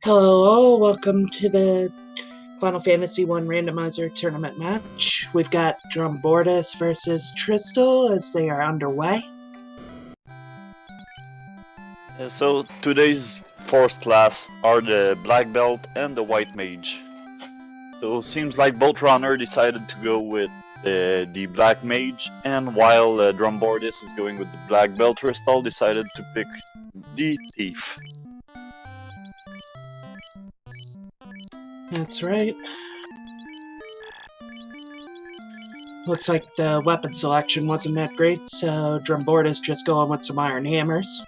Hello, welcome to the Final Fantasy I Randomizer tournament match. We've got Drumboardist versus Tristal as they are underway. So today's first class are the Black Belt and the White Mage. So seems like both runners decided to go with the Black Mage, and while Drumboardist is going with the Black Belt, Tristal decided to pick the Thief. That's right. Looks like the weapon selection wasn't that great, so Drumboardist just going with some iron hammers.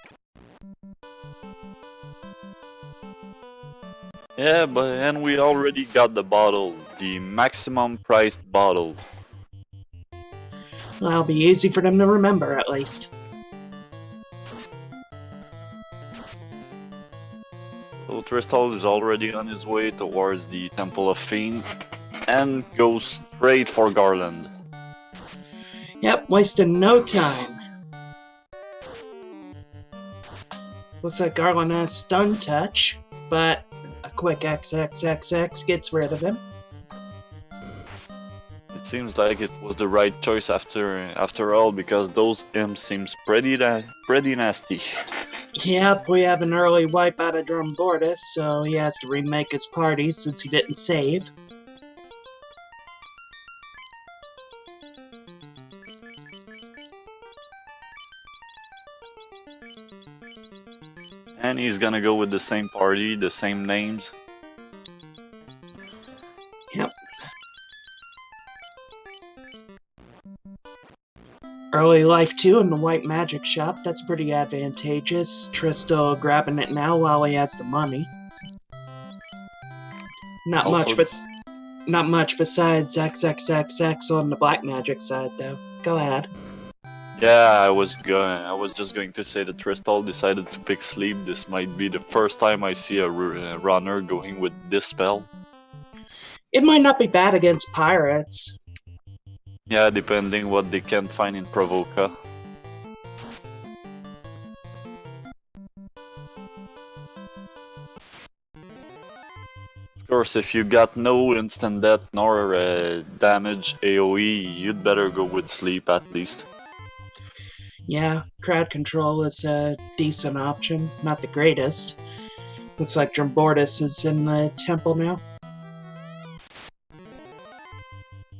Yeah, and we already got the bottle, the maximum priced bottle. Well, it'll be easy for them to remember, at least. So Tristal is already on his way towards the Temple of Fiend and goes straight for Garland. Yep, wasting no time. Looks like Garland has stun touch, but a quick XXXX gets rid of him. It seems like it was the right choice after all, because those imps seems pretty nasty. Yep, we have an early wipe out of Drumboardist, so he has to remake his party since he didn't save. And he's gonna go with the same party, the same names. Yep. Early life too in the white magic shop, that's pretty advantageous. Tristal grabbing it now while he has the money. Not much besides XXXX on the black magic side though. Go ahead. Yeah, I was just going to say that Tristal decided to pick Sleep. This might be the first time I see a runner going with this spell. It might not be bad against pirates. Yeah, depending what they can find in Provoca. Of course, if you got no instant death nor damage AoE, you'd better go with Sleep at least. Yeah, crowd control is a decent option, not the greatest. Looks like Drumboardist is in the temple now.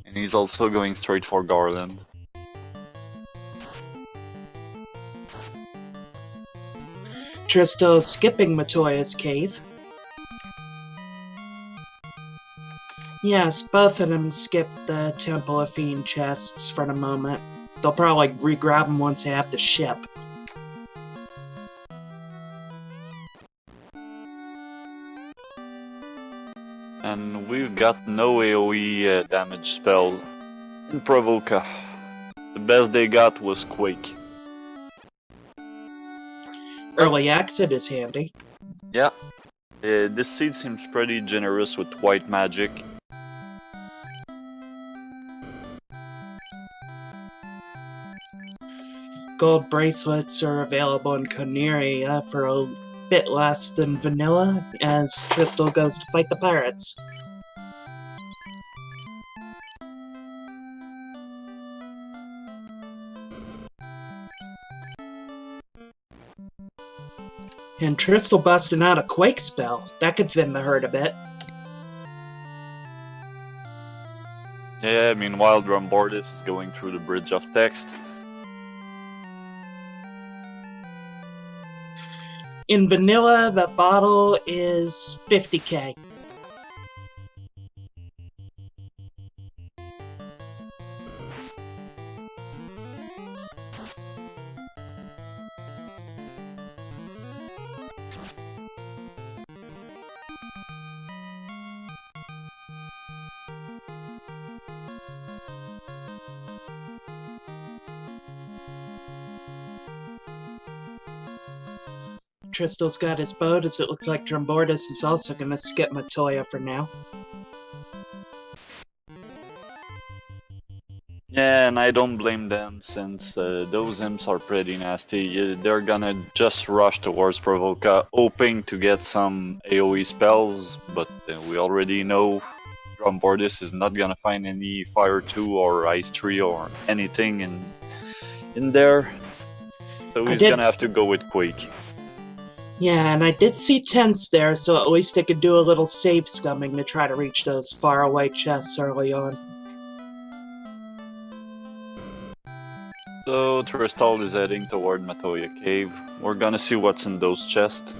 And he's also going straight for Garland. Tristal skipping Matoya's cave. Yes, both of them skipped the Temple of Fiend chests for the moment. They'll probably re-grab them once they have the ship. And we've got no AoE damage spell in Provoca. The best they got was Quake. Early exit is handy. Yeah, this seed seems pretty generous with white magic. Gold bracelets are available in Coneria for a bit less than vanilla as Tristal goes to fight the pirates. And Tristal busting out a Quake spell. That could thin the herd a bit. Yeah, meanwhile Drumboardist is going through the bridge of text. In vanilla, the bottle is 50k. Tristal's got his boat, as it looks like Drumboardist is also going to skip Matoya for now. Yeah, Yeah, and I don't blame them since those imps are pretty nasty. They're gonna just rush towards Provoca, hoping to get some AoE spells, but we already know Drumboardist is not gonna find any Fire 2 or Ice 3 or anything in there, so he's gonna have to go with Quake. Yeah, and I did see tents there, so at least I could do a little save scumming to try to reach those faraway chests early on. So Tristal is heading toward Matoya Cave. We're gonna see what's in those chests.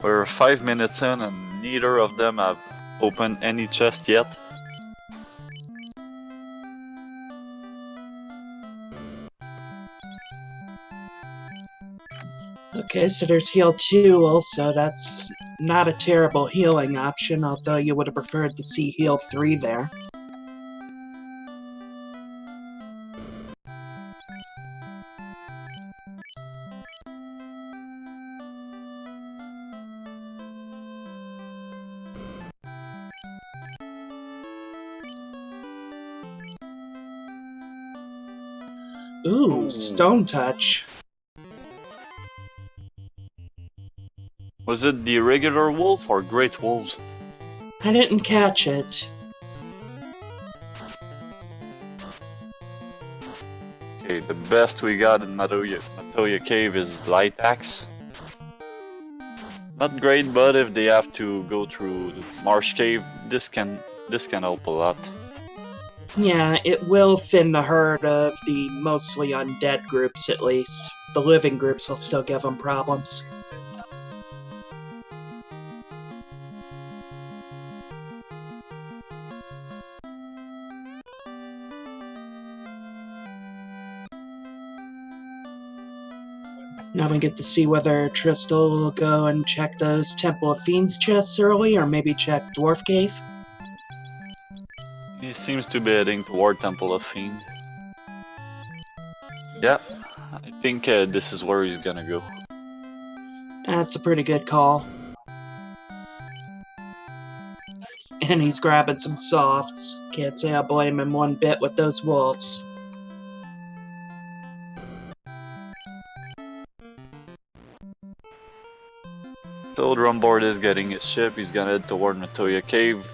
We're 5 minutes in and neither of them have opened any chest yet. Okay, so there's heal 2 also. That's not a terrible healing option, although you would have preferred to see heal 3 there. Ooh, Stone Touch. Was it the regular wolf or great wolves? I didn't catch it. Okay, the best we got in Matoya Cave is Light Axe. Not great, but if they have to go through the Marsh Cave, this can help a lot. Yeah, it will thin the herd of the mostly undead groups at least. The living groups will still give them problems. Now we get to see whether Tristal will go and check those Temple of Fiends chests early, or maybe check Dwarf Cave. He seems to be heading toward Temple of Fiend. Yeah, I think this is where he's gonna go. That's a pretty good call. And he's grabbing some softs. Can't say I blame him one bit with those wolves. So Drumboard is getting his ship, he's gonna head toward Matoya Cave.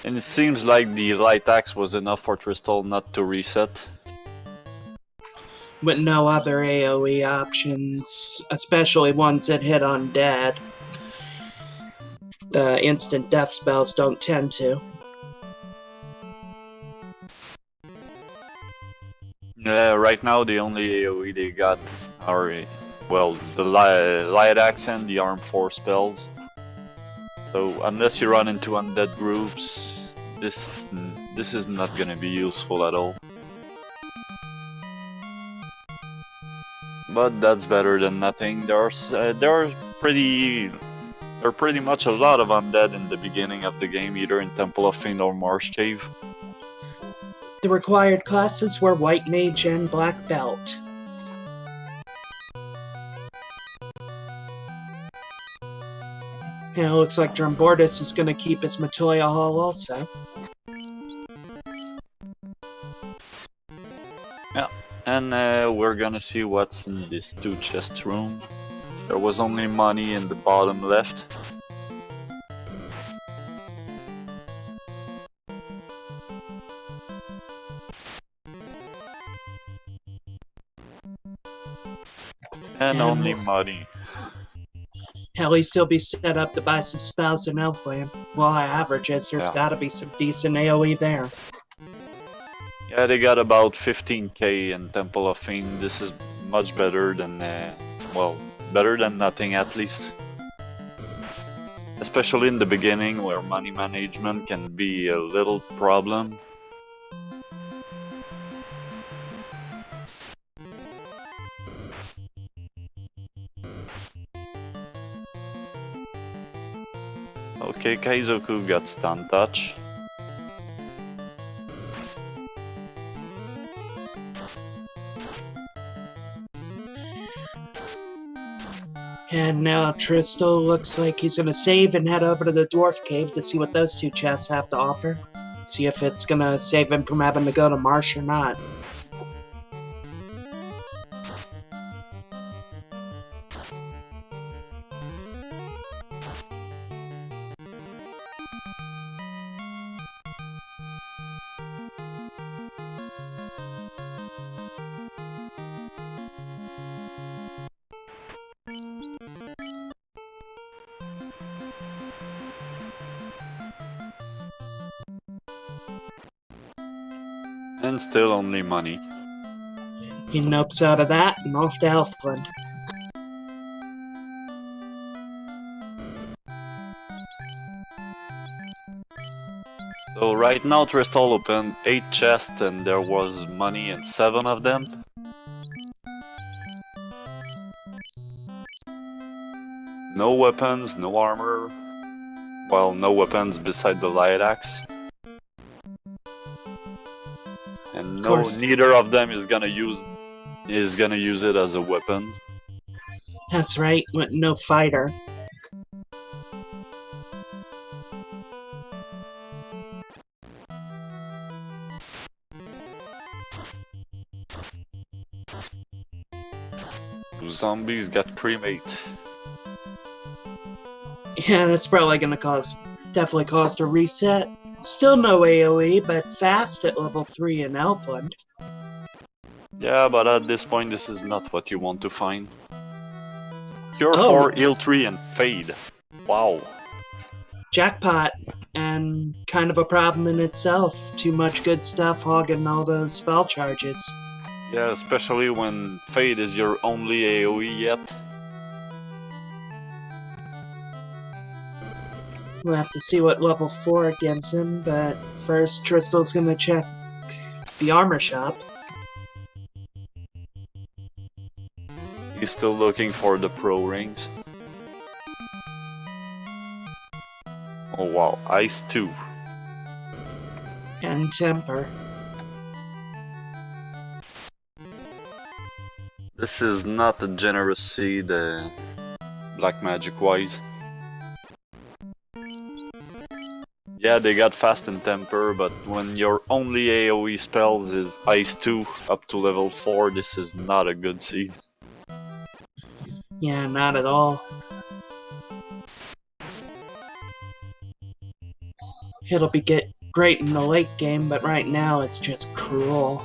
And it seems like the Light Axe was enough for Tristal not to reset. With no other AoE options, especially ones that hit undead. The instant death spells don't tend to. Yeah, right now the only AoE they got are, well, the Light Axe and the Arm 4 spells. So unless you run into undead groups, this is not gonna be useful at all. But that's better than nothing. There are pretty much a lot of undead in the beginning of the game, either in Temple of Fiend or Marsh Cave. The required classes were White Mage and Black Belt. And it looks like Drumboardist is going to keep his Matoya Hall also. Yeah, and we're gonna see what's in this 2-chest room. There was only money in the bottom left. And only money. At least he'll be set up to buy some spells in Elfland. Well, averages, there's gotta be some decent AoE there. Yeah, they got about 15k in Temple of Fiend. This is much better than, well, better than nothing at least. Especially in the beginning where money management can be a little problem. Okay, Kaizoku got stun touch. And now Tristal looks like he's gonna save and head over to the Dwarf Cave to see what those two chests have to offer. See if it's gonna save him from having to go to Marsh or not. And still only money. He nopes out of that and off to Elfland. So right now Tristal opened 8 chests and there was money in 7 of them. No weapons, no armor. Well, no weapons beside the light axe. And neither of them is gonna use it as a weapon. That's right, with no fighter. Zombies got cremate. Yeah, that's probably gonna definitely cause a reset. Still no AoE, but fast at level 3 in Elfland. Yeah, but at this point this is not what you want to find. Cure 4, heal 3 and fade. Wow. Jackpot, and kind of a problem in itself. Too much good stuff hogging all those spell charges. Yeah, especially when fade is your only AoE yet. We'll have to see what level 4 gives him, but first Tristal's gonna check the armor shop. He's still looking for the pro rings. Oh wow, Ice 2. And Temper. This is not a generous seed, black magic wise. Yeah, they got fast and temper, but when your only AoE spells is Ice 2 up to level 4, this is not a good seed. Yeah, not at all. It'll be great in the late game, but right now it's just cruel.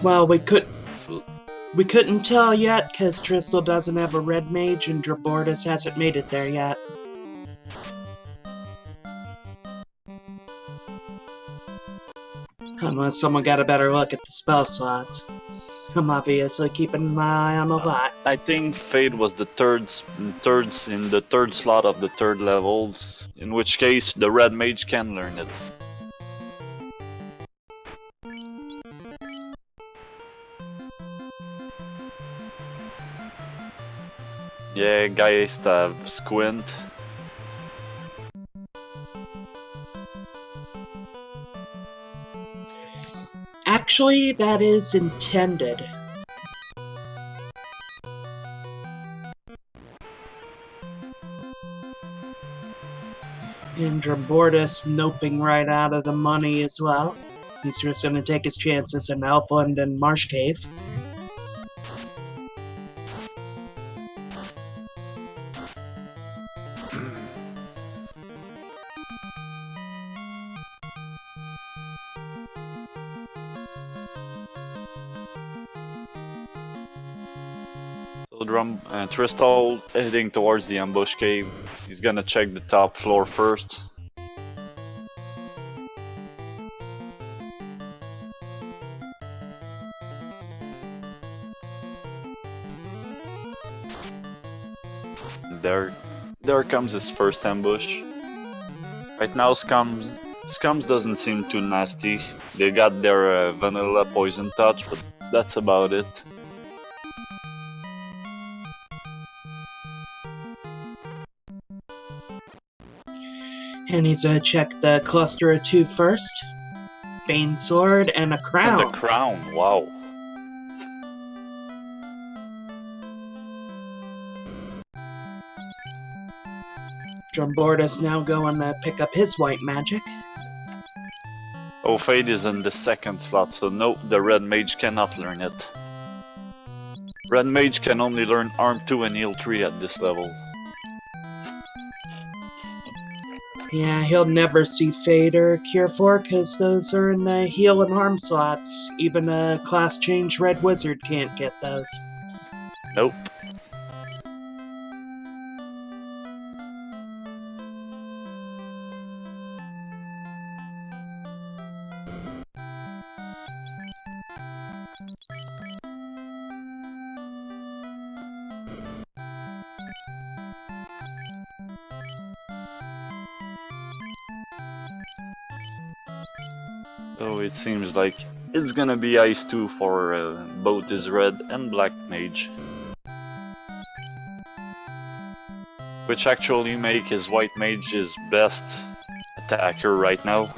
Well, we couldn't tell yet, because Tristal doesn't have a red mage and Drumboardist hasn't made it there yet. Unless someone got a better look at the spell slots. I'm obviously keeping an eye on a lot. I think Fade was the third slot of the third levels, in which case the red mage can learn it. Yeah, guys have squint. Actually, that is intended. And Drumboardist noping right out of the money as well. He's just gonna take his chances in Elfland and Marsh Cave. So Tristal heading towards the ambush cave. He's gonna check the top floor first. There comes his first ambush. Right now Scums doesn't seem too nasty. They got their vanilla poison touch, but that's about it. And he's gonna check the cluster of 2 first. Bane Sword, and a And crown. the crown, wow. Drumboardist now going to pick up his white magic. Oh, Fade is in the second slot, so no, the red mage cannot learn it. Red mage can only learn Arm 2 and Heal 3 at this level. Yeah, he'll never see Fade or Cure 4 because those are in the heal and harm slots. Even a class change red wizard can't get those. Nope. So it seems like it's gonna be Ice 2 for both his red and black mage. Which actually make his white mage his best attacker right now.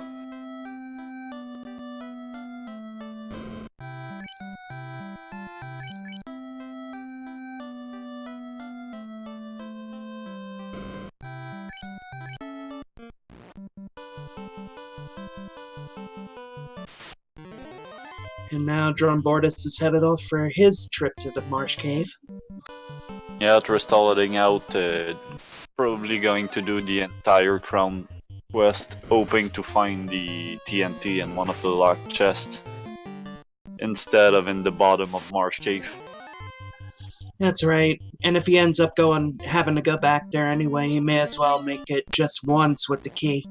And now Drumboardist is headed off for his trip to the Marsh Cave. Yeah, Tristal heading out, probably going to do the entire crown quest, hoping to find the TNT in one of the locked chests, instead of in the bottom of Marsh Cave. That's right. And if he ends up having to go back there anyway, he may as well make it just once with the key.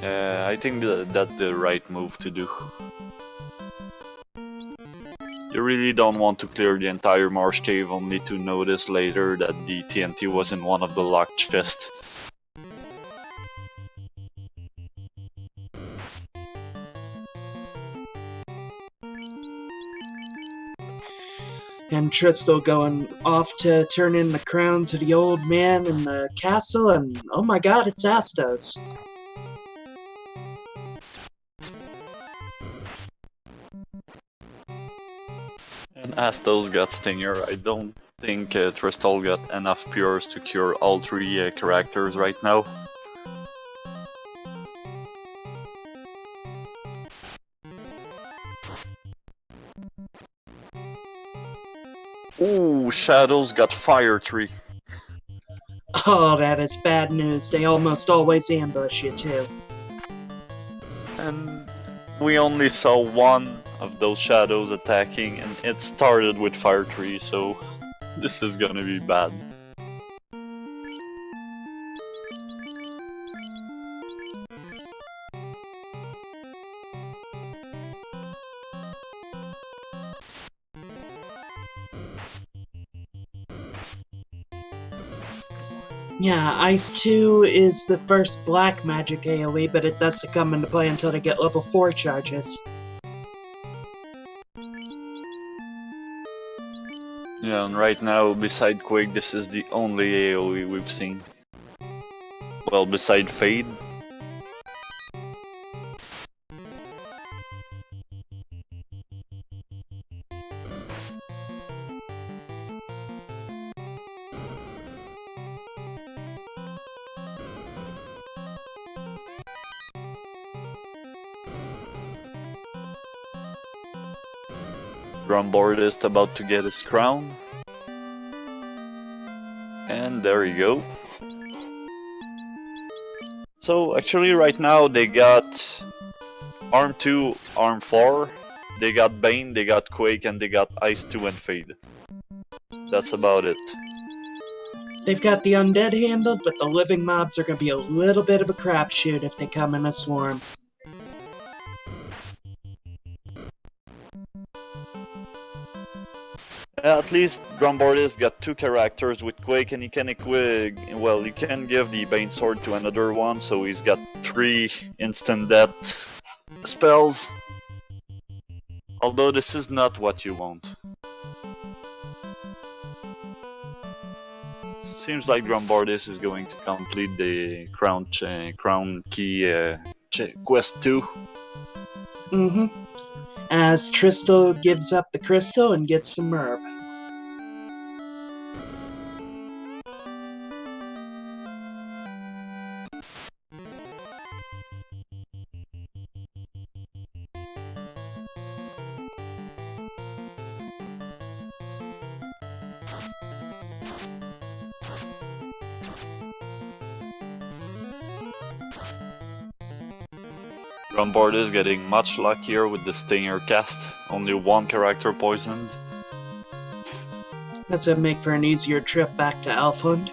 I think that's the right move to do. You really don't want to clear the entire Marsh Cave only to notice later that the TNT was in one of the locked chests. And Tristal going off to turn in the crown to the old man in the castle, and oh my god, it's Astos. And Astos got Stinger. I don't think Tristal got enough Pures to cure all three characters right now. Ooh, Shadows got Fire Tree. Oh, that is bad news. They almost always ambush you, too. And we only saw one of those shadows attacking, and it started with Fire Tree, so this is gonna be bad. Yeah, Ice 2 is the first black magic AoE, but it doesn't come into play until they get level 4 charges. Yeah, and right now, beside Quake, this is the only AoE we've seen. Well, beside Fade. Drumboardist about to get his crown. And there you go. So actually right now they got Arm 2, Arm 4, they got Bane, they got Quake, and they got Ice 2 and Fade. That's about it. They've got the undead handled, but the living mobs are going to be a little bit of a crapshoot if they come in a swarm. At least Drumboardist got two characters with Quake, and he can well, he can give the Bane Sword to another one, so he's got 3 instant death spells. Although this is not what you want. seems like Drumboardist is going to complete the crown key quest 2. As Tristal gives up the crystal and gets some herb. Drumboard is getting much luckier with the Stinger cast, only one character poisoned. That's gonna make for an easier trip back to Elfland.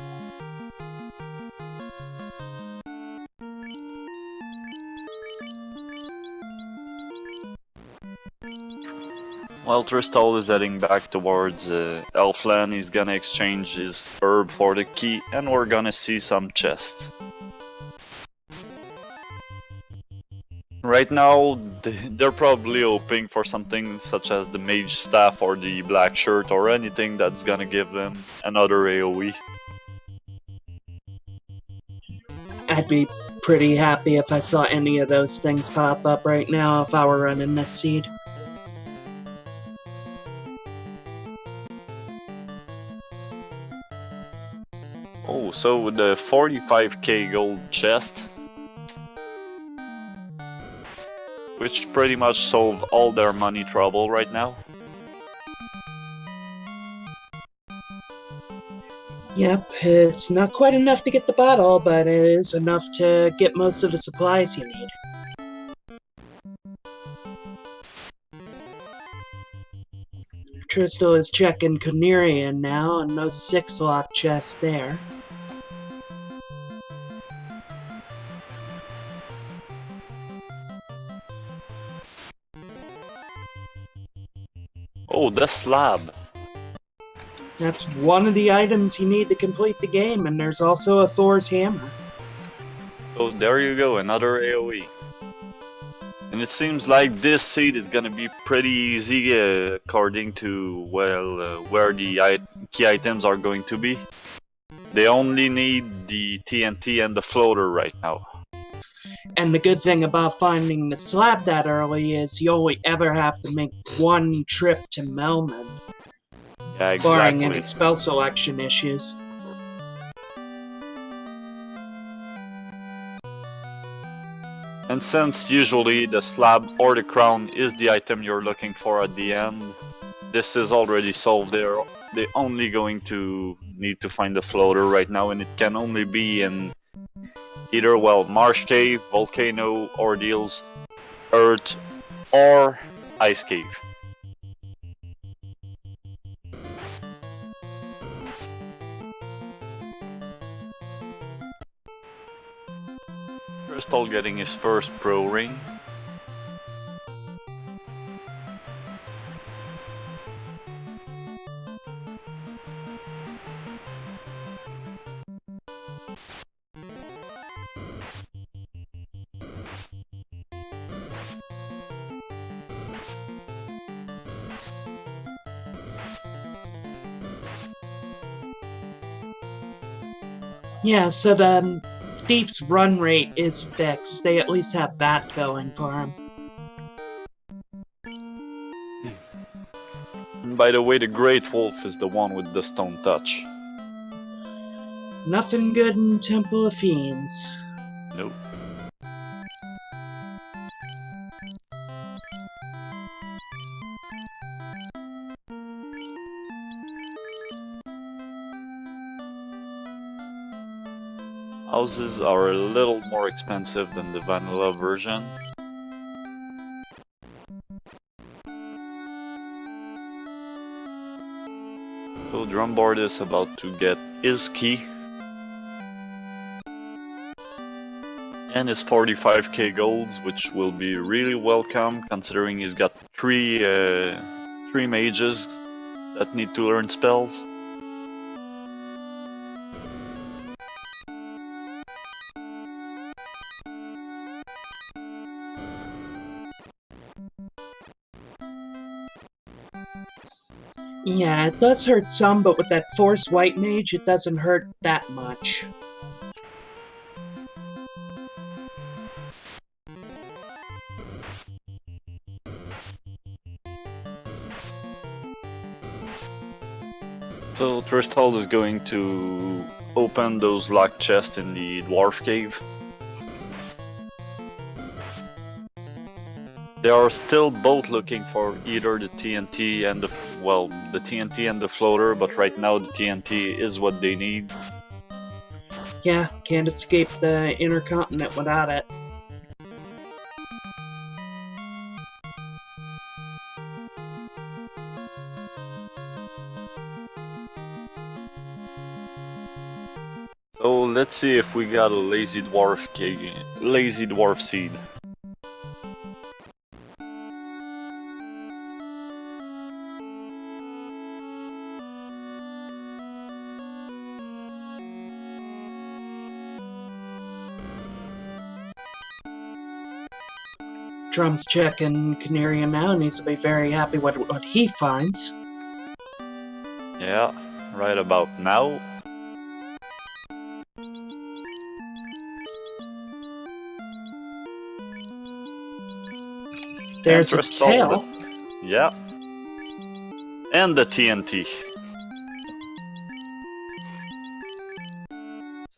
While Tristal is heading back towards Elfland, he's gonna exchange his herb for the key, and we're gonna see some chests. Right now, they're probably hoping for something such as the Mage Staff or the Black Shirt or anything that's gonna give them another AoE. I'd be pretty happy if I saw any of those things pop up right now if I were running this seed. Oh, so with the 45k gold chest, which pretty much solved all their money trouble right now. Yep, it's not quite enough to get the bottle, but it is enough to get most of the supplies you need. Tristal is checking Conerian now, and no 6-lock chest there. Oh, the slab! That's one of the items you need to complete the game, and there's also a Thor's hammer. So there you go, another AoE. And it seems like this seed is gonna be pretty easy according to, well, where the key items are going to be. They only need the TNT and the floater right now. And the good thing about finding the slab that early is you only ever have to make one trip to Melman, Yeah, exactly. barring any spell selection issues. And since usually the slab or the crown is the item you're looking for at the end, this is already solved. They're only going to need to find the floater right now, and it can only be in either, well, Marsh Cave, Volcano, Ordeals, Earth, or Ice Cave. Crystal getting his first pro ring. Yeah, so the Thief's run rate is fixed. They at least have that going for him. And by the way, the Great Wolf is the one with the stone touch. Nothing good in Temple of Fiends. Nope. Houses are a little more expensive than the vanilla version. So Drumboard is about to get his key. And his 45k golds, which will be really welcome considering he's got three mages that need to learn spells. Yeah, it does hurt some, but with that Force White Mage, it doesn't hurt that much. So Tristal is going to open those locked chests in the Dwarf Cave. They are still both looking for either the TNT and the TNT and the floater, but right now the TNT is what they need. Yeah, can't escape the intercontinent without it. So let's see if we got a lazy dwarf seed. Drum's checking Canarian now, and he's to be very happy with what he finds. Yeah, right about now. There's a tail. Yeah. And the TNT.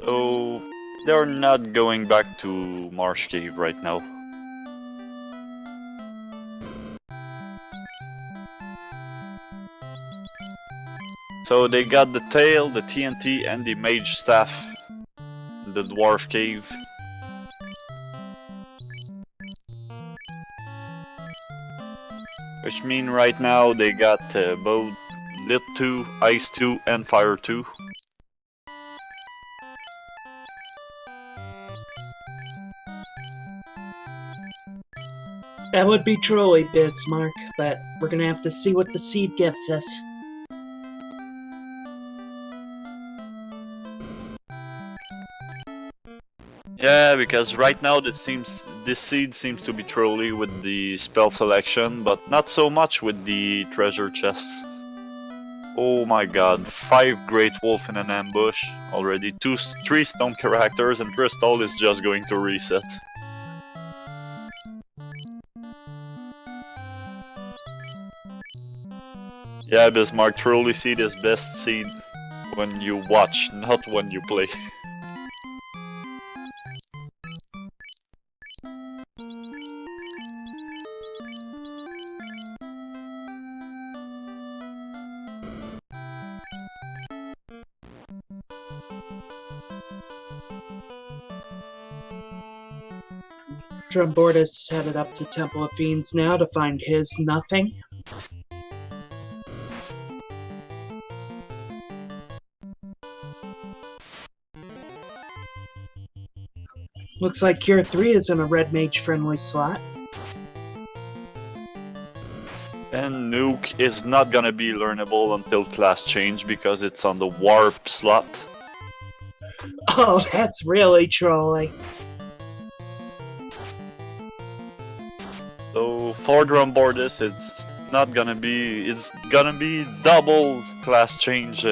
So they're not going back to Marsh Cave right now. So they got the tail, the TNT, and the mage staff in the dwarf cave. Which mean right now they got both Lit 2, Ice 2, and Fire 2. That would be truly Bismarck, but we're gonna have to see what the seed gives us. Yeah, because right now this seed seems to be trolly with the spell selection, but not so much with the treasure chests. Oh my god, 5 Great Wolf in an ambush, already 3 stone characters, and Crystal is just going to reset. Yeah, Bismarck, truly seed is best seed when you watch, not when you play. Drumboardist headed up to Temple of Fiends now to find his nothing. Looks like Cure 3 is in a red mage friendly slot. And Nuke is not gonna be learnable until class change because it's on the warp slot. Oh, that's really trolly. So for Drumboardist, it's gonna be double class change.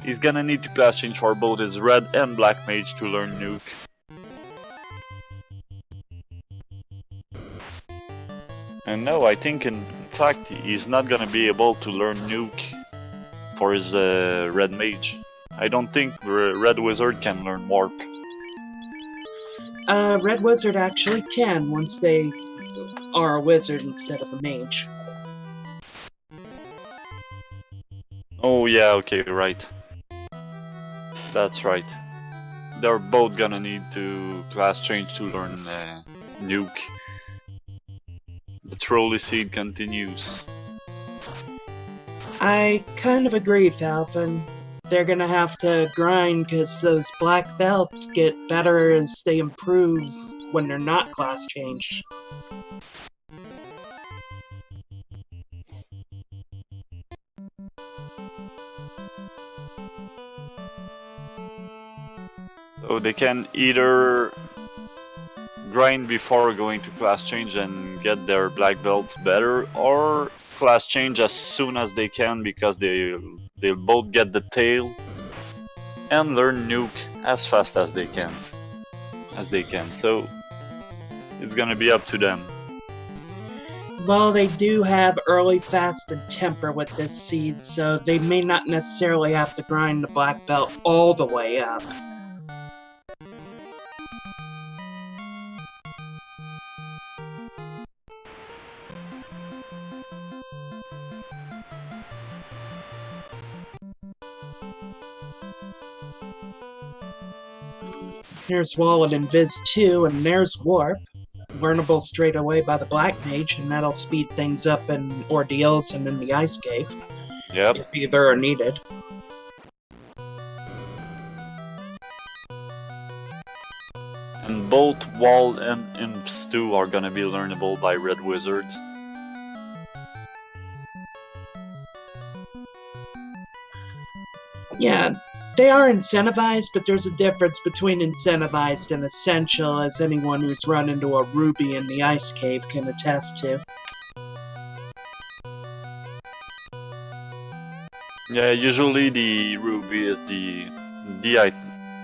He's gonna need to class change for both his red and black mage to learn Nuke. And no, I think in fact he's not gonna be able to learn Nuke for his red mage. I don't think Red Wizard can learn Warp. Red Wizard actually can once they are a wizard instead of a mage. Oh yeah, okay, right. That's right. They're both gonna need to class change to learn Nuke. The Trolley Seed continues. I kind of agree, Falcon. They're gonna have to grind because those black belts get better as they improve when they're not class changed. So they can either grind before going to class change and get their black belts better, or class change as soon as they can because they'll both get the tail and learn nuke as fast as they can. So it's gonna be up to them. Well, they do have early fast and temper with this seed, so they may not necessarily have to grind the black belt all the way up. There's Wallet and Viz 2, and there's Warp. Learnable straight away by the Black Mage, and that'll speed things up in ordeals and in the Ice Cave. Yep. If either are needed. And both Wall and Imps 2 are gonna be learnable by Red Wizards. Yeah, they are incentivized, but there's a difference between incentivized and essential, as anyone who's run into a Ruby in the Ice Cave can attest to. Yeah, usually the Ruby is the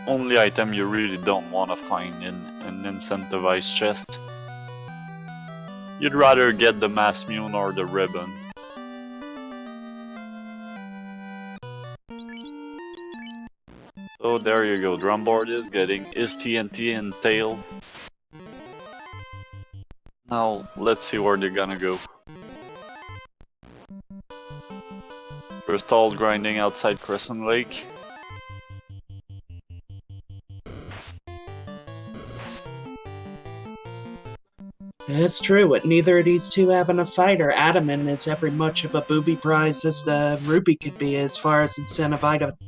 only item you really don't want to find in an incentivized chest. You'd rather get the Mass-Mune or the Ribbon. So there you go, Drumboardist getting his TNT and tail. Now let's see where they're gonna go. Crystal grinding outside Crescent Lake. That's true, with neither of these two having a fighter, Adamant is every much of a booby prize as the Ruby could be as far as incentivized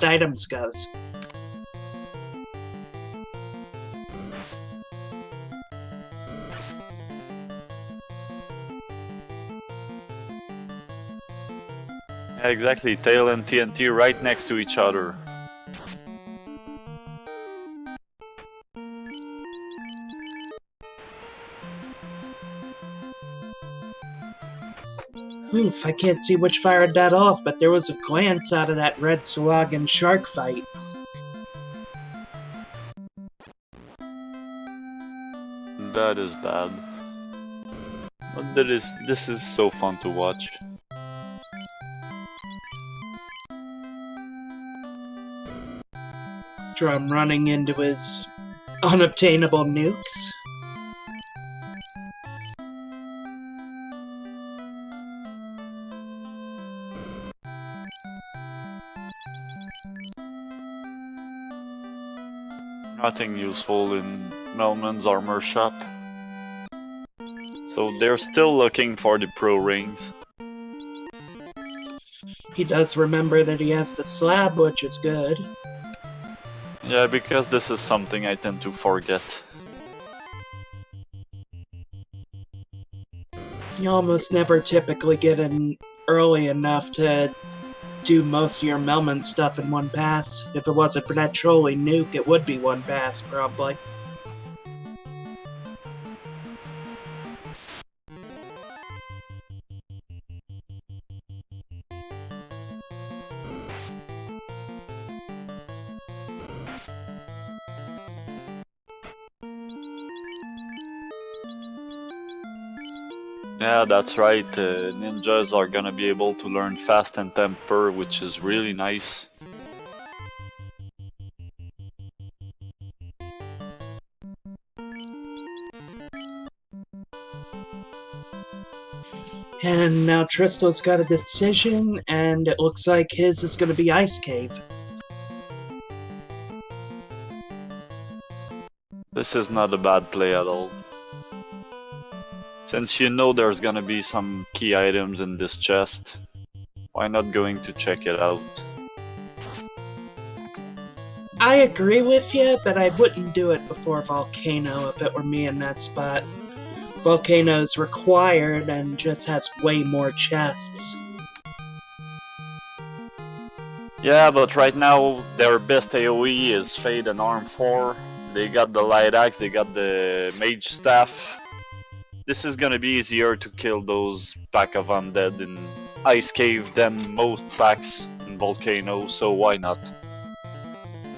items goes. Yeah, exactly, tail and TNT right next to each other. Oof, I can't see which fired that off, but there was a glance out of that red Sahuagin shark fight. That is bad. But this is so fun to watch. Drum running into his unobtainable nukes. Nothing useful in Melman's armor shop. So they're still looking for the pro rings. He does remember that he has the slab, which is good. Yeah, because this is something I tend to forget. You almost never typically get in early enough to do most of your Melman stuff in one pass. If it wasn't for that trolly nuke, it would be one pass, probably. Yeah, that's right. Ninjas are gonna be able to learn fast and temper, which is really nice. And now Tristal's got a decision, and it looks like his is going to be Ice Cave. This is not a bad play at all. Since you know there's gonna be some key items in this chest, why not going to check it out? I agree with you, but I wouldn't do it before Volcano if it were me in that spot. Volcano's required and just has way more chests. Yeah, but right now their best AoE is Fade and Arm 4, They got the light axe, they got the mage staff. This is gonna be easier to kill those pack of undead in Ice Cave than most packs in Volcano, so why not?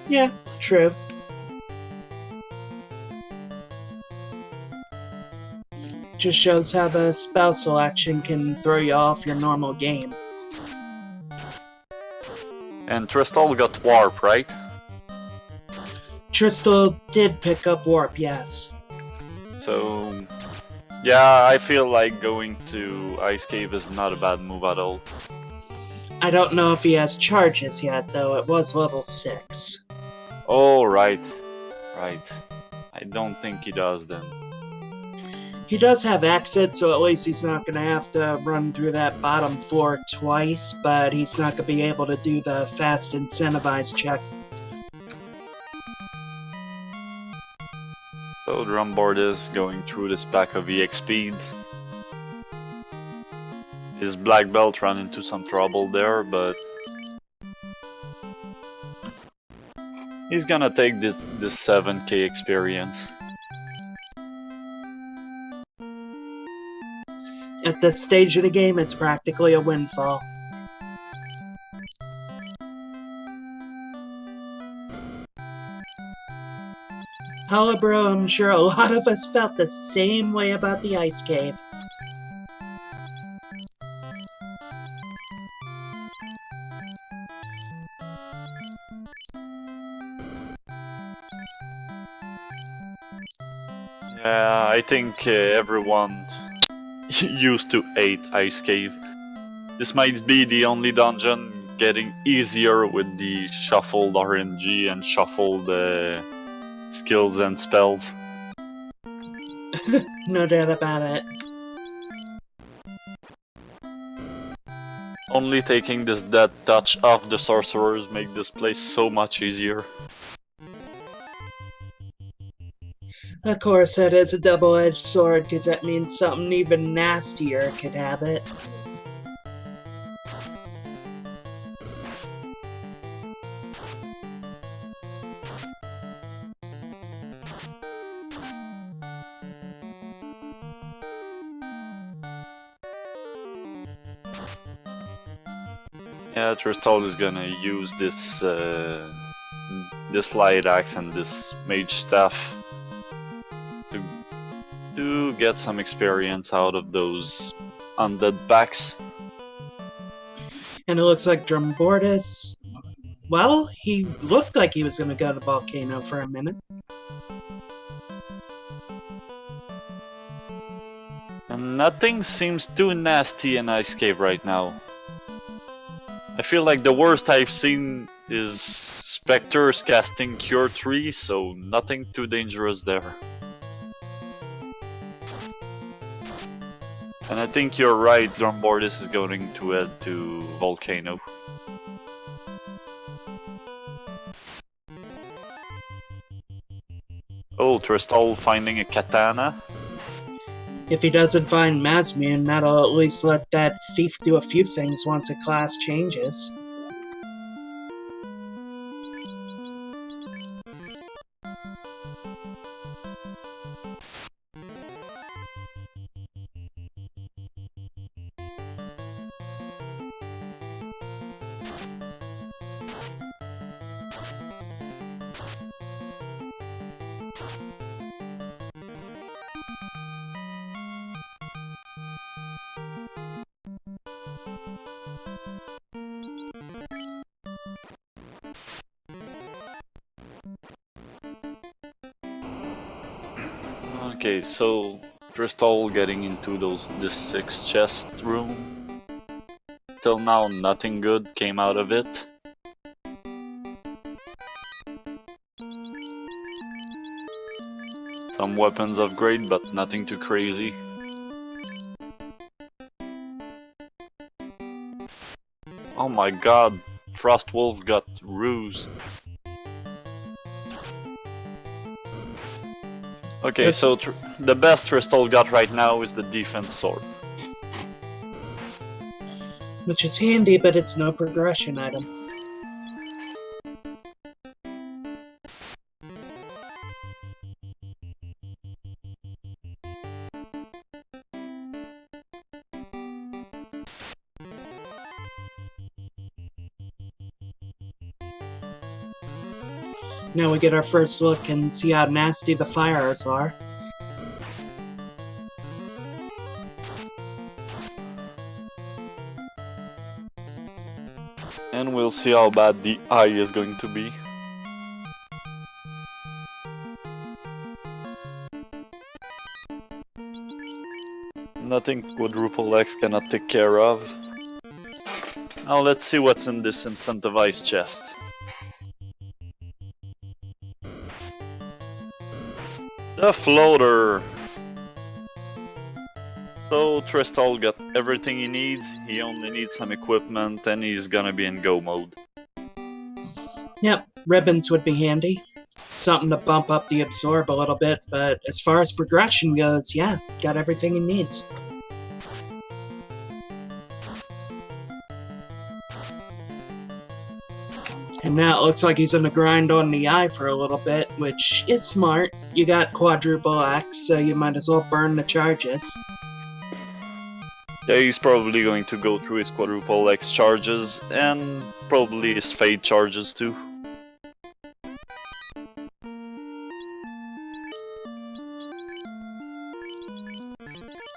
Yeah, true. Just shows how the spell selection can throw you off your normal game. And Tristal got Warp, right? Tristal did pick up Warp, yes. So, yeah, I feel like going to Ice Cave is not a bad move at all. I don't know if he has charges yet, though. It was level 6. Oh, right. Right. I don't think he does then. He does have exit, so at least he's not going to have to run through that bottom floor twice, but he's not going to be able to do the fast incentivized check. So Drumboardist going through this pack of EXPs. His black belt ran into some trouble there, but he's gonna take this 7k experience. At this stage of the game, it's practically a windfall. Hello, bro, I'm sure a lot of us felt the same way about the Ice Cave. Yeah, I think everyone used to hate Ice Cave. This might be the only dungeon getting easier with the shuffled RNG and shuffled skills and spells. No doubt about it. Only taking this dead touch off the sorcerers make this place so much easier. Of course, that is a double-edged sword, because that means something even nastier could have it. Yeah, Tristal is gonna use this this light axe and this mage staff to get some experience out of those undead packs. And it looks like Drumboardist... Well, he looked like he was going to go to Volcano for a minute. And nothing seems too nasty in Ice Cave right now. I feel like the worst I've seen is Spectres casting Cure 3, so nothing too dangerous there. And I think you're right, Drumboardist is going to head to Volcano. Oh, Tristal finding a katana. If he doesn't find Masmian, that'll at least let that thief do a few things once a class changes. Okay, so Crystal getting into this 6 chest room. Till now, nothing good came out of it. Some weapons upgrade, but nothing too crazy. Oh my god, Frostwolf got Ruse. Okay, so the best Tristal got right now is the defense sword. Which is handy, but it's no progression item. Now we get our first look and see how nasty the fires are. And we'll see how bad the eye is going to be. Nothing Quadruple X cannot take care of. Now let's see what's in this incentivized chest. The floater! So Tristal got everything he needs, he only needs some equipment and he's gonna be in go mode. Yep, ribbons would be handy. Something to bump up the absorb a little bit, but as far as progression goes, yeah, got everything he needs. And now it looks like he's gonna grind on the eye for a little bit, which is smart. You got quadruple X, so you might as well burn the charges. Yeah, he's probably going to go through his quadruple X charges and probably his fade charges too.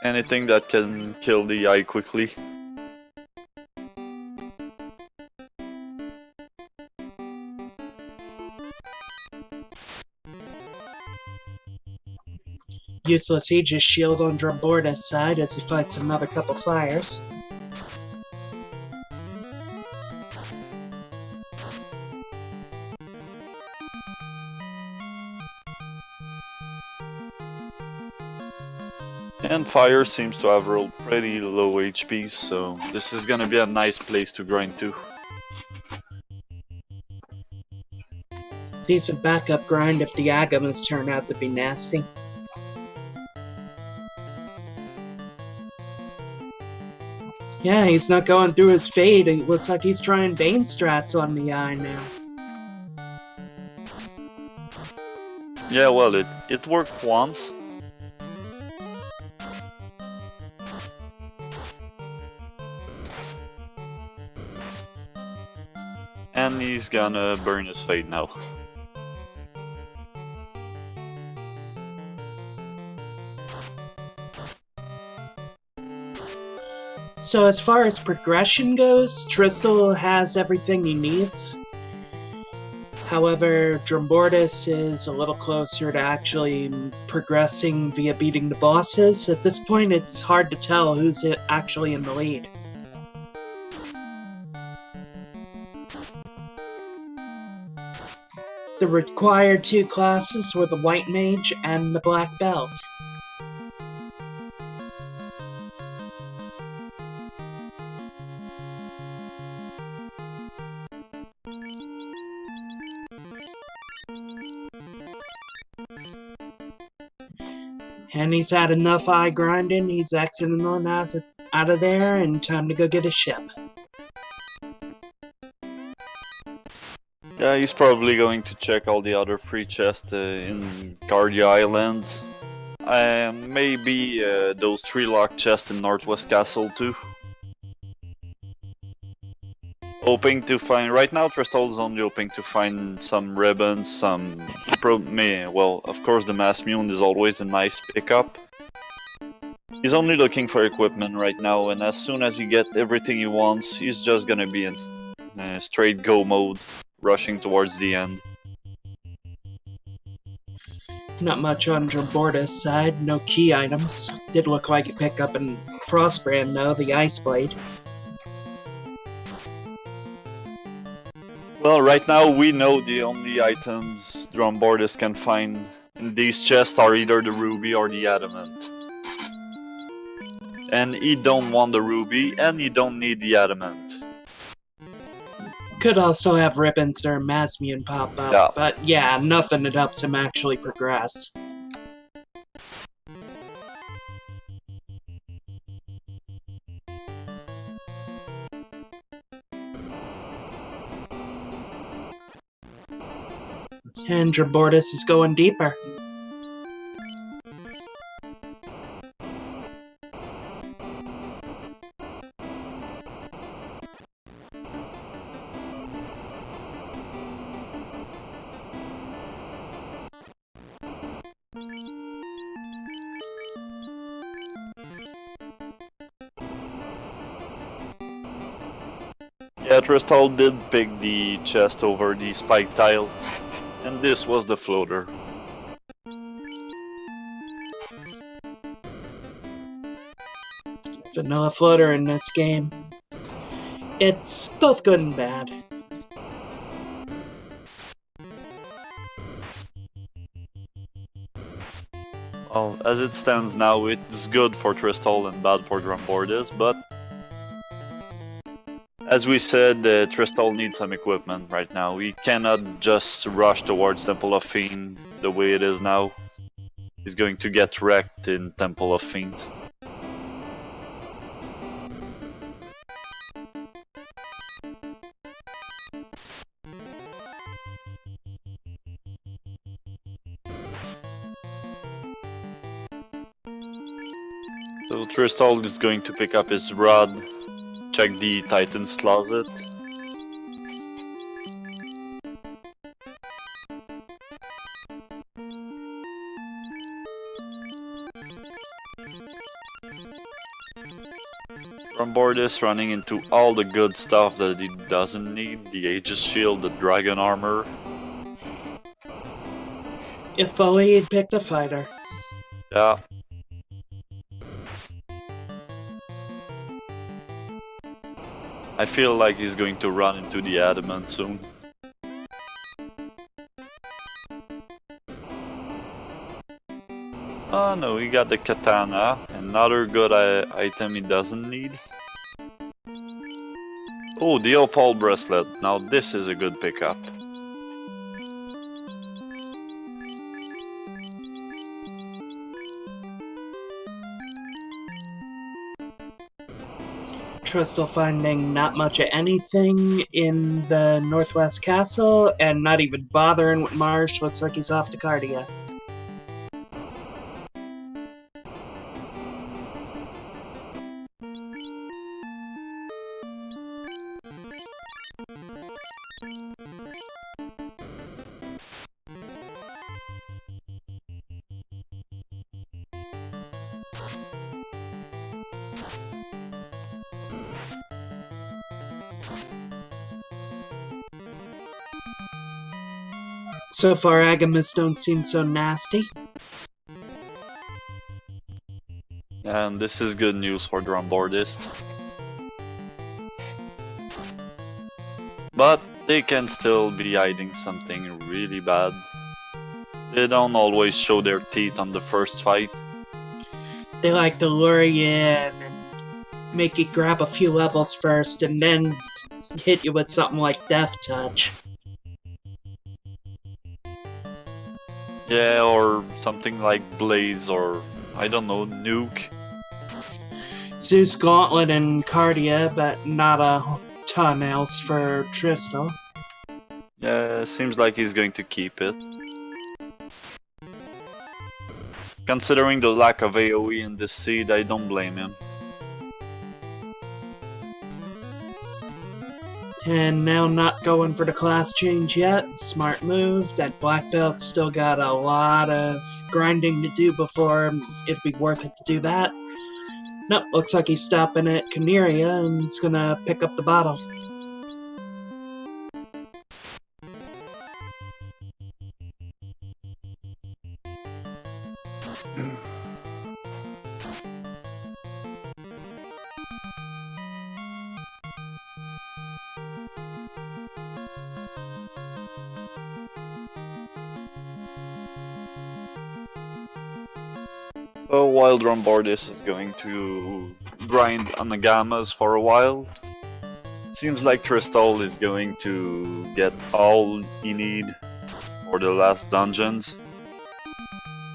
Anything that can kill the eye quickly. Useless Aegis shield on Drumboardist side as he fights another couple fires. And fire seems to have rolled pretty low HP, so this is gonna be a nice place to grind to. Decent backup grind if the Agamas turn out to be nasty. Yeah, he's not going through his fade. It looks like he's trying Bane strats on the eye now. Yeah, well, it worked once. And he's gonna burn his fade now. So as far as progression goes, Tristal has everything he needs. However, Drumboardist is a little closer to actually progressing via beating the bosses. At this point, it's hard to tell who's actually in the lead. The required two classes were the White Mage and the Black Belt. And he's had enough eye grinding, he's exiting on out of there, and time to go get a ship. Yeah, he's probably going to check all the other free chests in Guardia Islands. Maybe those 3 locked chests in Northwest Castle too. Hoping to find, right now Tristal is only hoping to find some ribbons, some, well, of course the Mass Mune is always a nice pickup. He's only looking for equipment right now, and as soon as he gets everything he wants, he's just gonna be in straight go mode, rushing towards the end. Not much on Drumboardist's side, no key items. Did look like you pick up in Frostbrand though, the Ice Blade. Well, right now we know the only items Drumboardist can find in these chests are either the ruby or the adamant. And he don't want the ruby, and he don't need the adamant. Could also have ribbons or Masmian pop up, Yeah. but yeah, nothing that helps him actually progress. And Drumboardist is going deeper. Yeah, Tristal did pick the chest over the spike tile, and this was the floater. Vanilla floater in this game. It's both good and bad. Well, as it stands now, it's good for Tristal and bad for Drumboardist, but as we said, Tristal needs some equipment right now. We cannot just rush towards Temple of Fiend the way it is now. He's going to get wrecked in Temple of Fiend. So Tristal is going to pick up his rod, check the Titan's closet. Drumboardist running into all the good stuff that he doesn't need, the Aegis Shield, the Dragon Armor. If only he'd picked a fighter. Yeah. I feel like he's going to run into the Adamant soon. Oh no, he got the Katana, another good item he doesn't need. Oh, the Opal Bracelet, now this is a good pickup. Tristal finding not much of anything in the Northwest Castle, and not even bothering with Marsh. Looks like he's off to Cardia. So far, Agamas don't seem so nasty. And this is good news for Drumboardist. But they can still be hiding something really bad. They don't always show their teeth on the first fight. They like to lure you in and make you grab a few levels first and then hit you with something like Death Touch. Yeah, or something like Blaze or, I don't know, Nuke. Zeus Gauntlet and Cardia, but not a ton else for Tristal. Yeah, seems like he's going to keep it. Considering the lack of AoE in this seed, I don't blame him. And now not going for the class change yet. Smart move. That black belt's still got a lot of grinding to do before it'd be worth it to do that. Nope, looks like he's stopping at Caneria and he's gonna pick up the bottle. So while Drumboardist is going to grind on the Gammas for a while, seems like Tristal is going to get all he need for the last dungeons.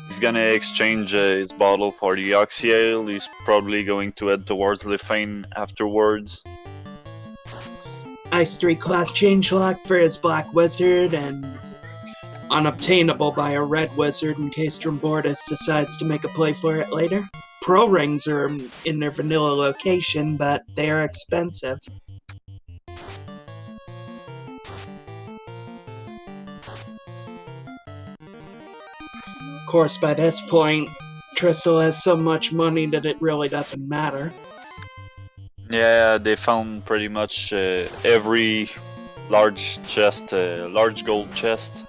He's gonna exchange his bottle for the Oxyale. He's probably going to head towards Lefane afterwards. Ice 3 class change lock for his black wizard and unobtainable by a red wizard in case Drumboardist decides to make a play for it later. Pro rings are in their vanilla location, but they are expensive. Of course, by this point, Tristal has so much money that it really doesn't matter. Yeah, they found pretty much every large chest, large gold chest.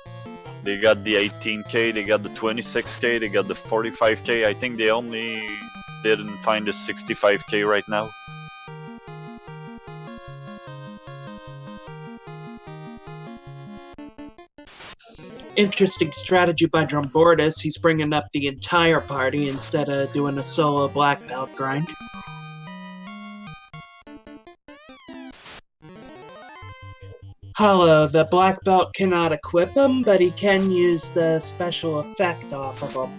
They got the 18k, they got the 26k, they got the 45k. I think they only didn't find the 65k right now. Interesting strategy by Drumboardist. He's bringing up the entire party instead of doing a solo black belt grind. Hollow, the black belt cannot equip him, but he can use the special effect off of him.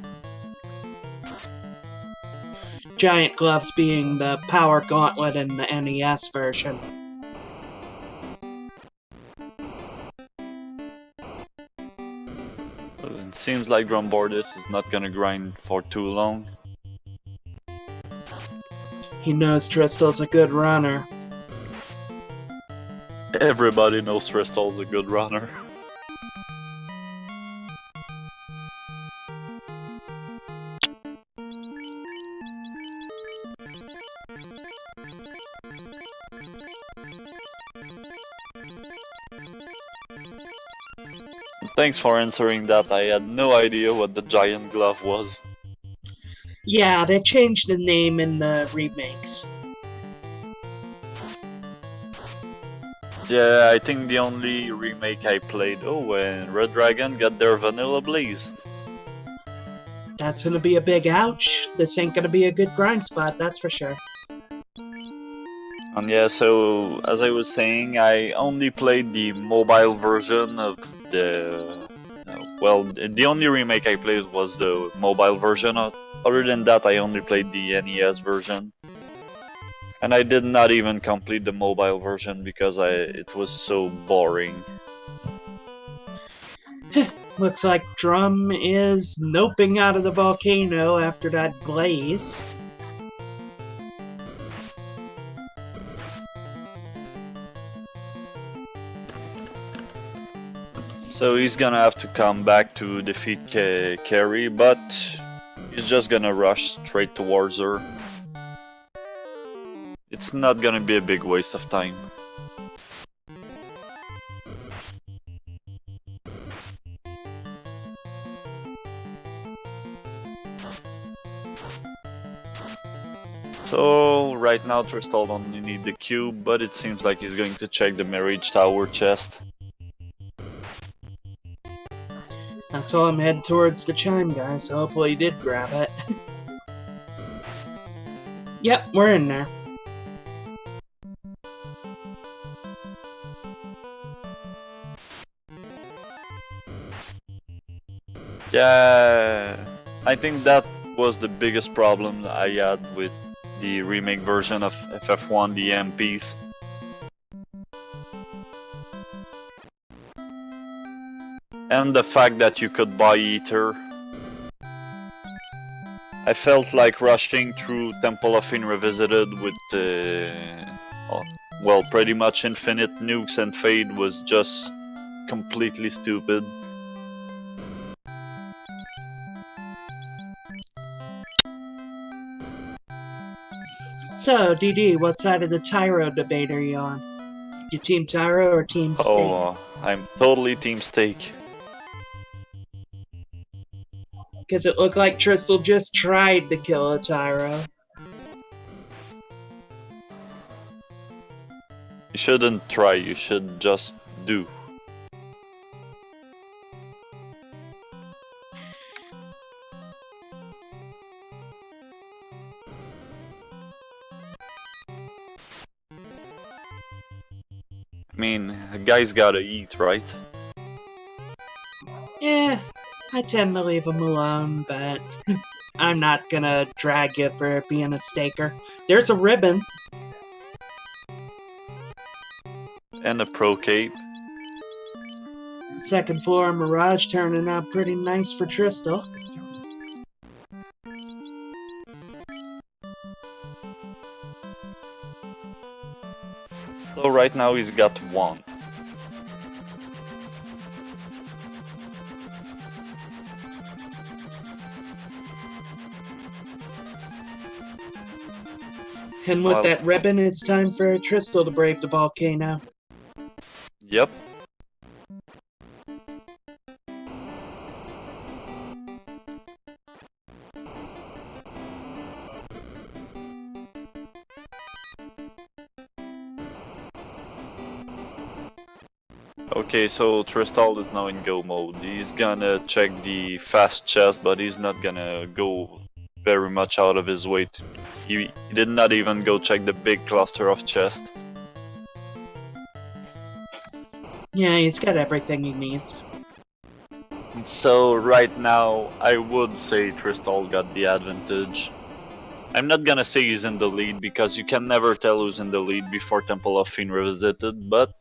Giant gloves being the power gauntlet in the NES version. It seems like Drumboardist is not gonna grind for too long. He knows Tristal's a good runner. Everybody knows Tristal's a good runner. Thanks for answering that. I had no idea what the giant glove was. Yeah, they changed the name in the remakes. Yeah, I think the only remake I played, when Red Dragon got their Vanilla Blaze. That's gonna be a big ouch. This ain't gonna be a good grind spot, that's for sure. And yeah, so as I was saying, I only played the mobile version of the... well, the only remake I played was the mobile version. Other than that, I only played the NES version. And I did not even complete the mobile version because it was so boring. Looks like Drum is noping out of the volcano after that blaze. So he's gonna have to come back to defeat Carrie, but he's just gonna rush straight towards her. It's not gonna be a big waste of time. So right now Tristal only need the cube, but it seems like he's going to check the Marriage Tower chest. I saw him head towards the chime, guys, so hopefully he did grab it. Yep, we're in there. Yeah, I think that was the biggest problem I had with the remake version of FF1, the MPs. And the fact that you could buy Ether. I felt like rushing through Temple of Fiend Revisited with well, pretty much infinite nukes and fade was just completely stupid. So, DD, what side of the Tyro debate are you on? You Team Tyro or Team Steak? Oh, I'm totally Team Steak. Because it looked like Tristal just tried to kill a Tyro. You shouldn't try, you should just do. I mean, a guy's gotta eat, right? Yeah, I tend to leave him alone, but I'm not gonna drag you for being a staker. There's a ribbon. And a pro cape. Second floor Mirage turning out pretty nice for Tristal. So right now he's got one. And with Well, that ribbon, it's time for Tristal to brave the volcano. yep. Okay, so Tristal is now in go mode. He's gonna check the fast chest, but he's not gonna go very much out of his way. He did not even go check the big cluster of chest. Yeah, he's got everything he needs. So right now, I would say Tristal got the advantage. I'm not gonna say he's in the lead because you can never tell who's in the lead before Temple of Fiend Revisited, but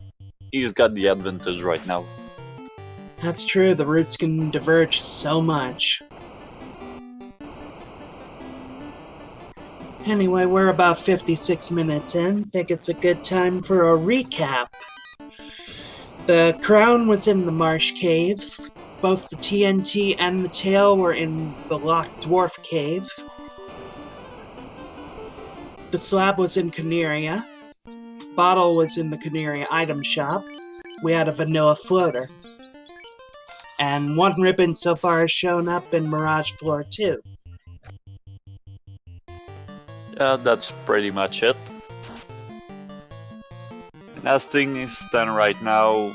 he's got the advantage right now. That's true, the routes can diverge so much. Anyway, we're about 56 minutes in. Think it's a good time for a recap. The crown was in the Marsh Cave. Both the TNT and the tail were in the Locked Dwarf Cave. The slab was in Caneria. Bottle was in the Caneria item shop. We had a vanilla floater. And one ribbon so far has shown up in Mirage Floor 2. Yeah, that's pretty much it. And as things stand right now,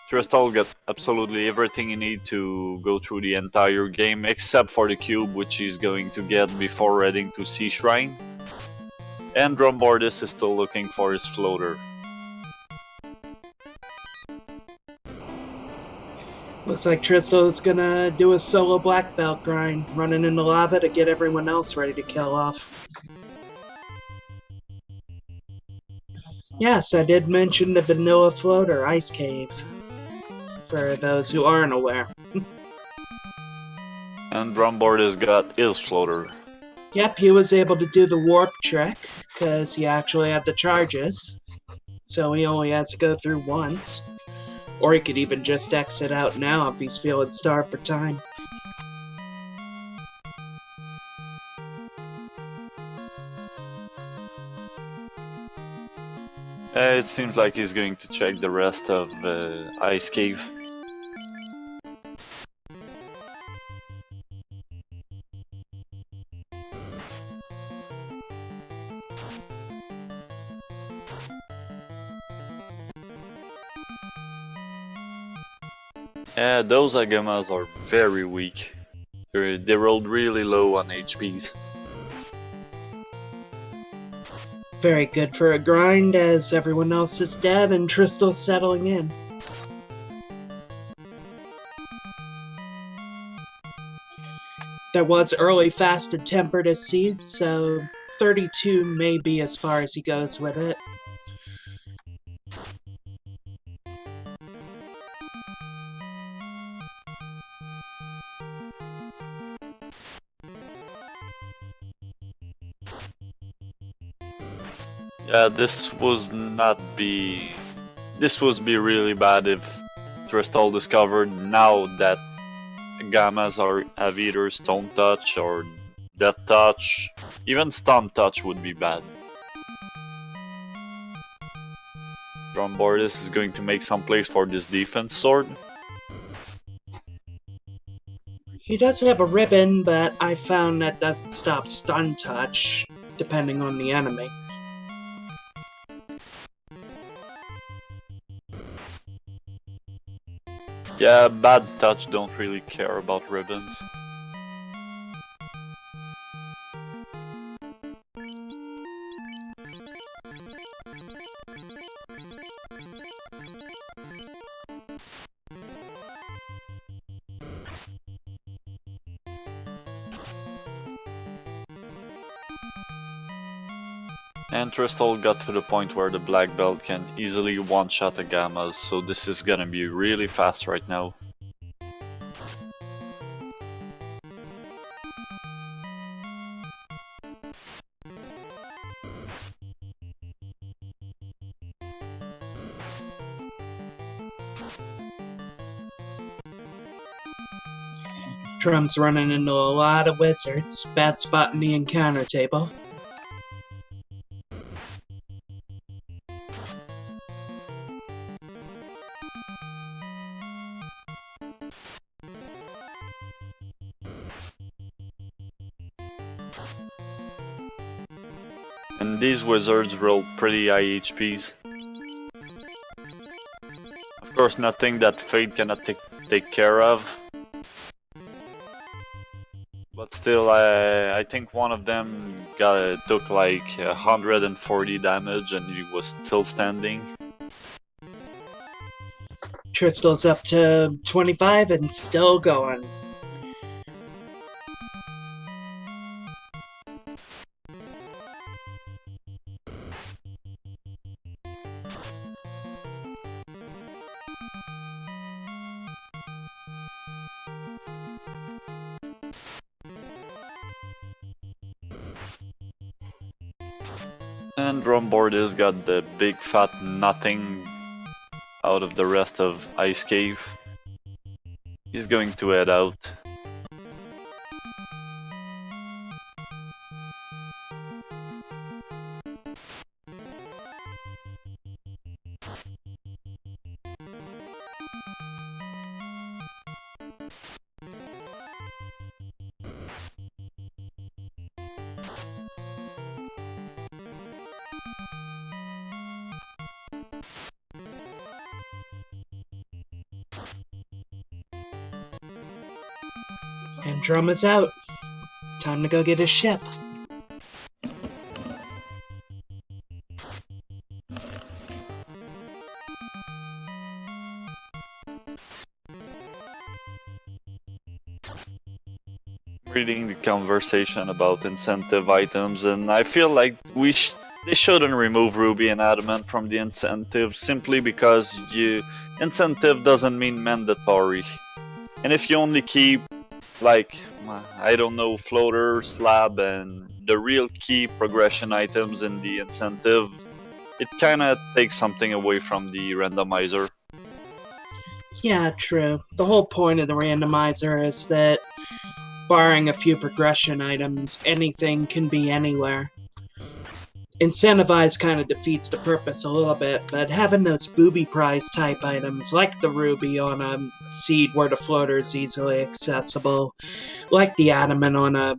Tristal got absolutely everything he needs to go through the entire game, except for the cube, which he's going to get before heading to Sea Shrine. And Drumboardist is still looking for his floater. Looks like Tristal is gonna do a solo black belt grind, running in the lava to get everyone else ready to kill off. Yes, I did mention the vanilla floater ice cave, for those who aren't aware. And Drumboardist got his floater. Yep, he was able to do the warp trick, because he actually had the charges, so he only has to go through once. Or he could even just exit out now if he's feeling starved for time. It seems like he's going to check the rest of Ice Cave. Those Agamas are very weak. They rolled really low on HPs. Very good for a grind as everyone else is dead and Tristal's settling in. There was early fasted tempered as seed, so 32 may be as far as he goes with it. Yeah, this would be really bad if Tristal discovered now that Gammas have either Stone Touch or Death Touch. Even Stun Touch would be bad. Drumboardist is going to make some place for this defense sword. He does have a ribbon, but I found that doesn't stop Stun Touch, depending on the enemy. Yeah, Bad Touch don't really care about ribbons. And Tristal got to the point where the black belt can easily one-shot the Gammas, so this is gonna be really fast right now. Drum's running into a lot of wizards, bad spot in the encounter table. And these wizards roll pretty high HPs. Of course, nothing that Fate cannot take care of. But still, I think one of them took like 140 damage and he was still standing. Tristal's up to 25 and still going. And Drumboardist got the big fat nothing out of the rest of Ice Cave. He's going to head out. And Drum is out. Time to go get his ship. Reading the conversation about incentive items, and I feel like they shouldn't remove Ruby and Adamant from the incentive simply because incentive doesn't mean mandatory. And if you only keep like I don't know, floater, slab, and the real key progression items in the incentive, it kinda takes something away from the randomizer. Yeah, true. The whole point of the randomizer is that, barring a few progression items, anything can be anywhere. Incentivize kind of defeats the purpose a little bit, but having those booby prize type items, like the Ruby on a seed where the floater is easily accessible, like the Adamant on a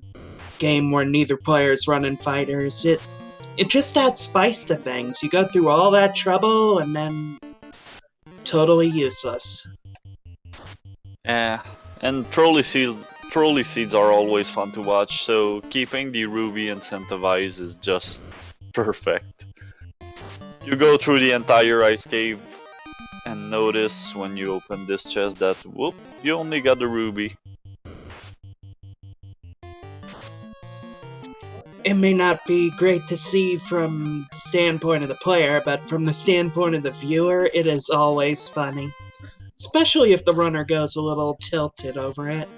game where neither player is running fighters, it just adds spice to things. You go through all that trouble and then totally useless. Yeah, and trolley seeds are always fun to watch, so keeping the Ruby incentivized is just perfect. You go through the entire ice cave and notice when you open this chest that, whoop, you only got the Ruby. It may not be great to see from the standpoint of the player, but from the standpoint of the viewer, it is always funny. Especially if the runner goes a little tilted over it.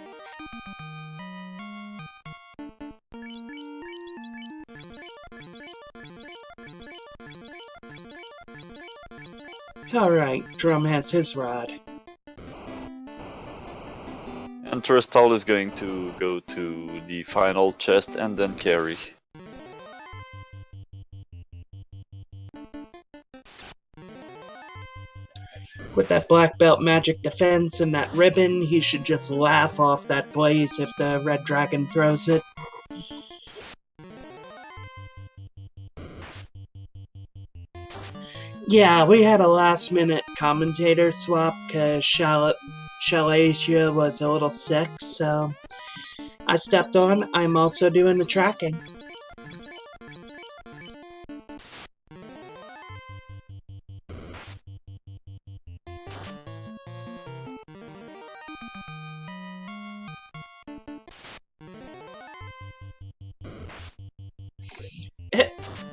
Alright, Drum has his rod. And Tristal is going to go to the final chest and then carry. With that black belt magic defense and that ribbon, he should just laugh off that blaze if the red dragon throws it. Yeah, we had a last-minute commentator swap because Shalasia was a little sick, so I stepped on. I'm also doing the tracking.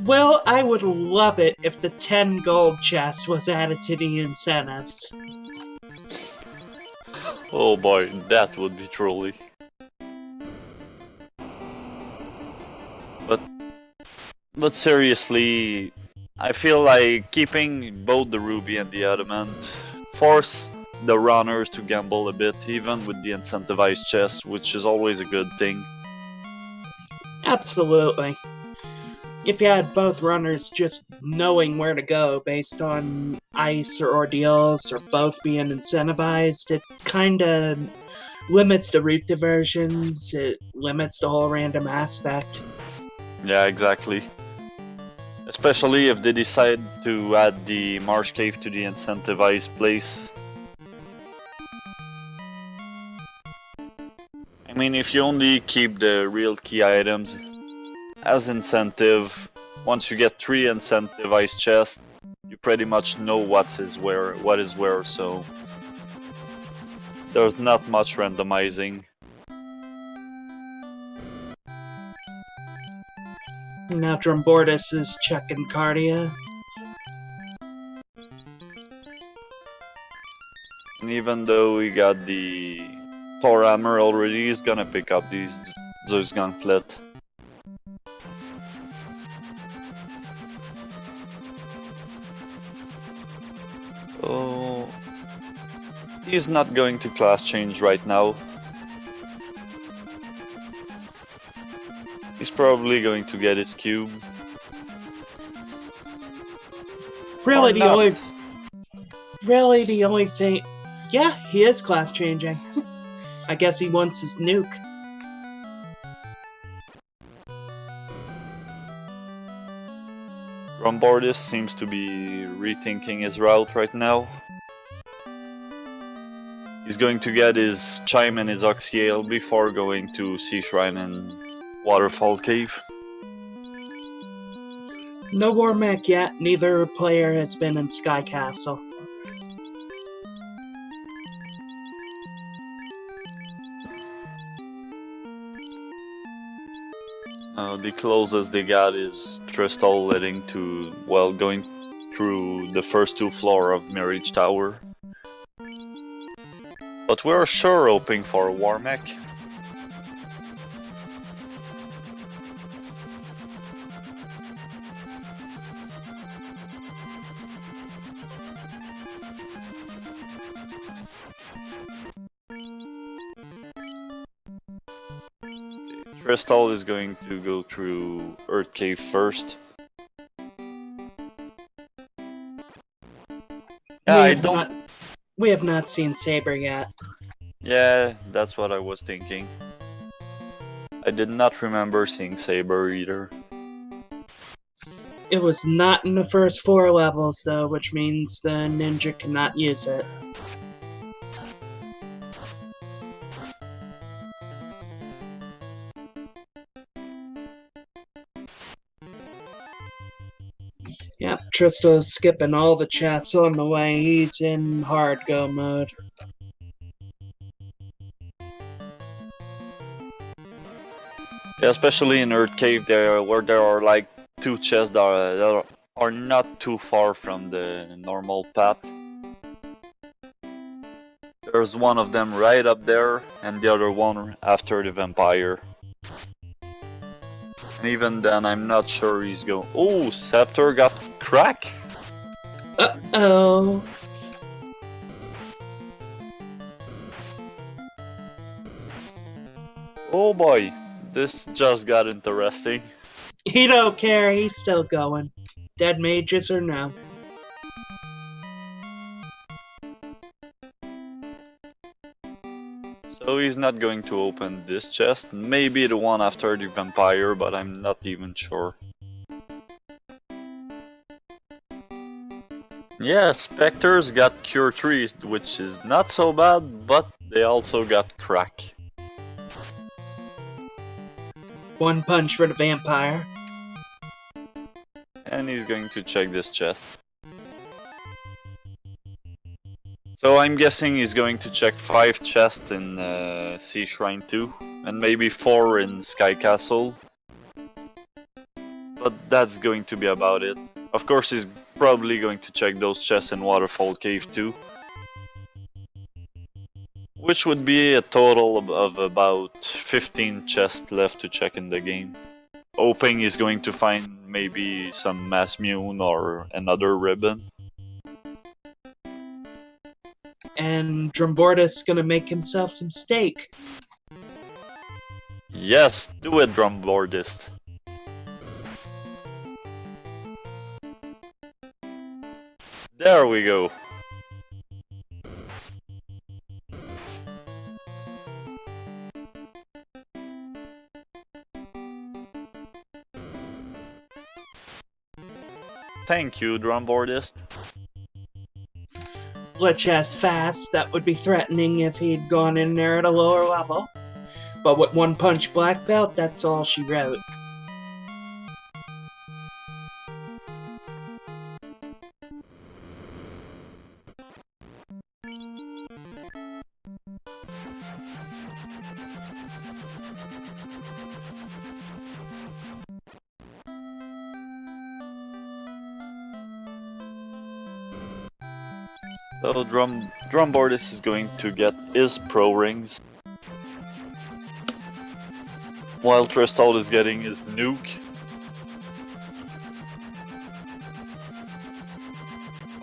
Well, I would love it if the 10 gold chest was added to the incentives. Oh boy, that would be trolly. But seriously, I feel like keeping both the Ruby and the Adamant force the runners to gamble a bit, even with the incentivized chest, which is always a good thing. Absolutely. If you had both runners just knowing where to go based on ice or ordeals or both being incentivized, it kinda limits the route diversions, it limits the whole random aspect. Yeah, exactly. Especially if they decide to add the Marsh Cave to the incentivized place. I mean, if you only keep the real key items as incentive, once you get 3 incentivized chests, you pretty much know what is where, so there's not much randomizing. Now Drumboardist is checking Cardia. And even though we got the Thor Hammer already, he's gonna pick up these Zeus Gauntlet. Oh, he's not going to class change right now. He's probably going to get his cube. Really, the only thing. Yeah, he is class changing. I guess he wants his nuke. Drumboardist seems to be rethinking his route right now. He's going to get his Chime and his Oxyale before going to Sea Shrine and Waterfall Cave. No war mech yet, neither player has been in Sky Castle. The closest they got is Tristal leading to, well, going through the first 2 floors of Mirage Tower. But we're sure hoping for a war mech. Crystal is going to go through Earth Cave first. Yeah, We have not seen Saber yet. Yeah, that's what I was thinking. I did not remember seeing Saber either. It was not in the first 4 levels though, which means the ninja cannot use it. Yep, Trista's skipping all the chests on the way. He's in hard go mode. Yeah, especially in Earth Cave, where there are like 2 chests that are not too far from the normal path. There's one of them right up there, and the other one after the vampire. And even then, I'm not sure he's going. Oh, Scepter got crack? Uh-oh. Oh boy, this just got interesting. He don't care, he's still going. Dead mages or no. So he's not going to open this chest, maybe the one after the vampire, but I'm not even sure. Yeah, Spectres got Cure 3, which is not so bad, but they also got crack. One punch for the vampire. And he's going to check this chest. So I'm guessing he's going to check 5 chests in Sea Shrine 2, and maybe 4 in Sky Castle. But that's going to be about it. Of course he's probably going to check those chests in Waterfall Cave too. Which would be a total of about 15 chests left to check in the game. Hoping he's going to find maybe some Mass Mune or another ribbon. And Drumboardist's gonna make himself some steak. Yes, do it, Drumboardist. There we go. Thank you, Drumboardist. Lichess fast, that would be threatening if he'd gone in there at a lower level. But with one punch black belt, that's all she wrote. So Drumboardist is going to get his pro rings, while Tristal is getting his nuke.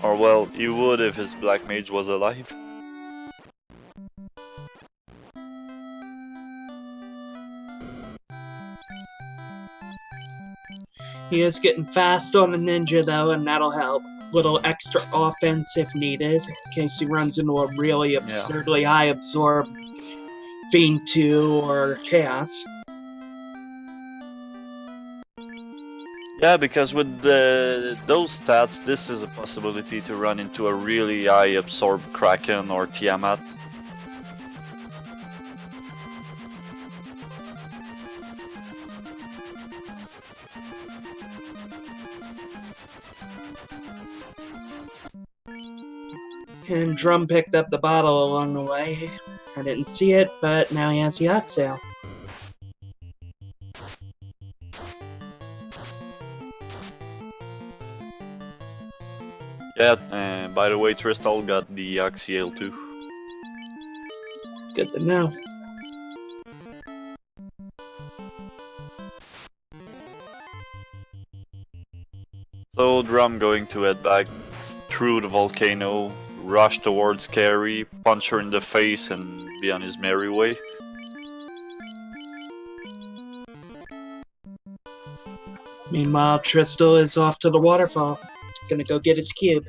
Or well, he would if his black mage was alive. He is getting fast on the ninja though, and that'll help. Little extra offense if needed, in case he runs into a really absurdly high absorb Fiend 2 or Chaos. Yeah, because with those stats, this is a possibility to run into a really high absorb Kraken or Tiamat. And Drum picked up the bottle along the way. I didn't see it, but now he has the Oxale. Yeah, by the way, Tristal got the Axial too. Good to know. So Drum going to head back through the volcano, rush towards Carrie, punch her in the face and be on his merry way. Meanwhile, Tristal is off to the waterfall. Gonna go get his cube.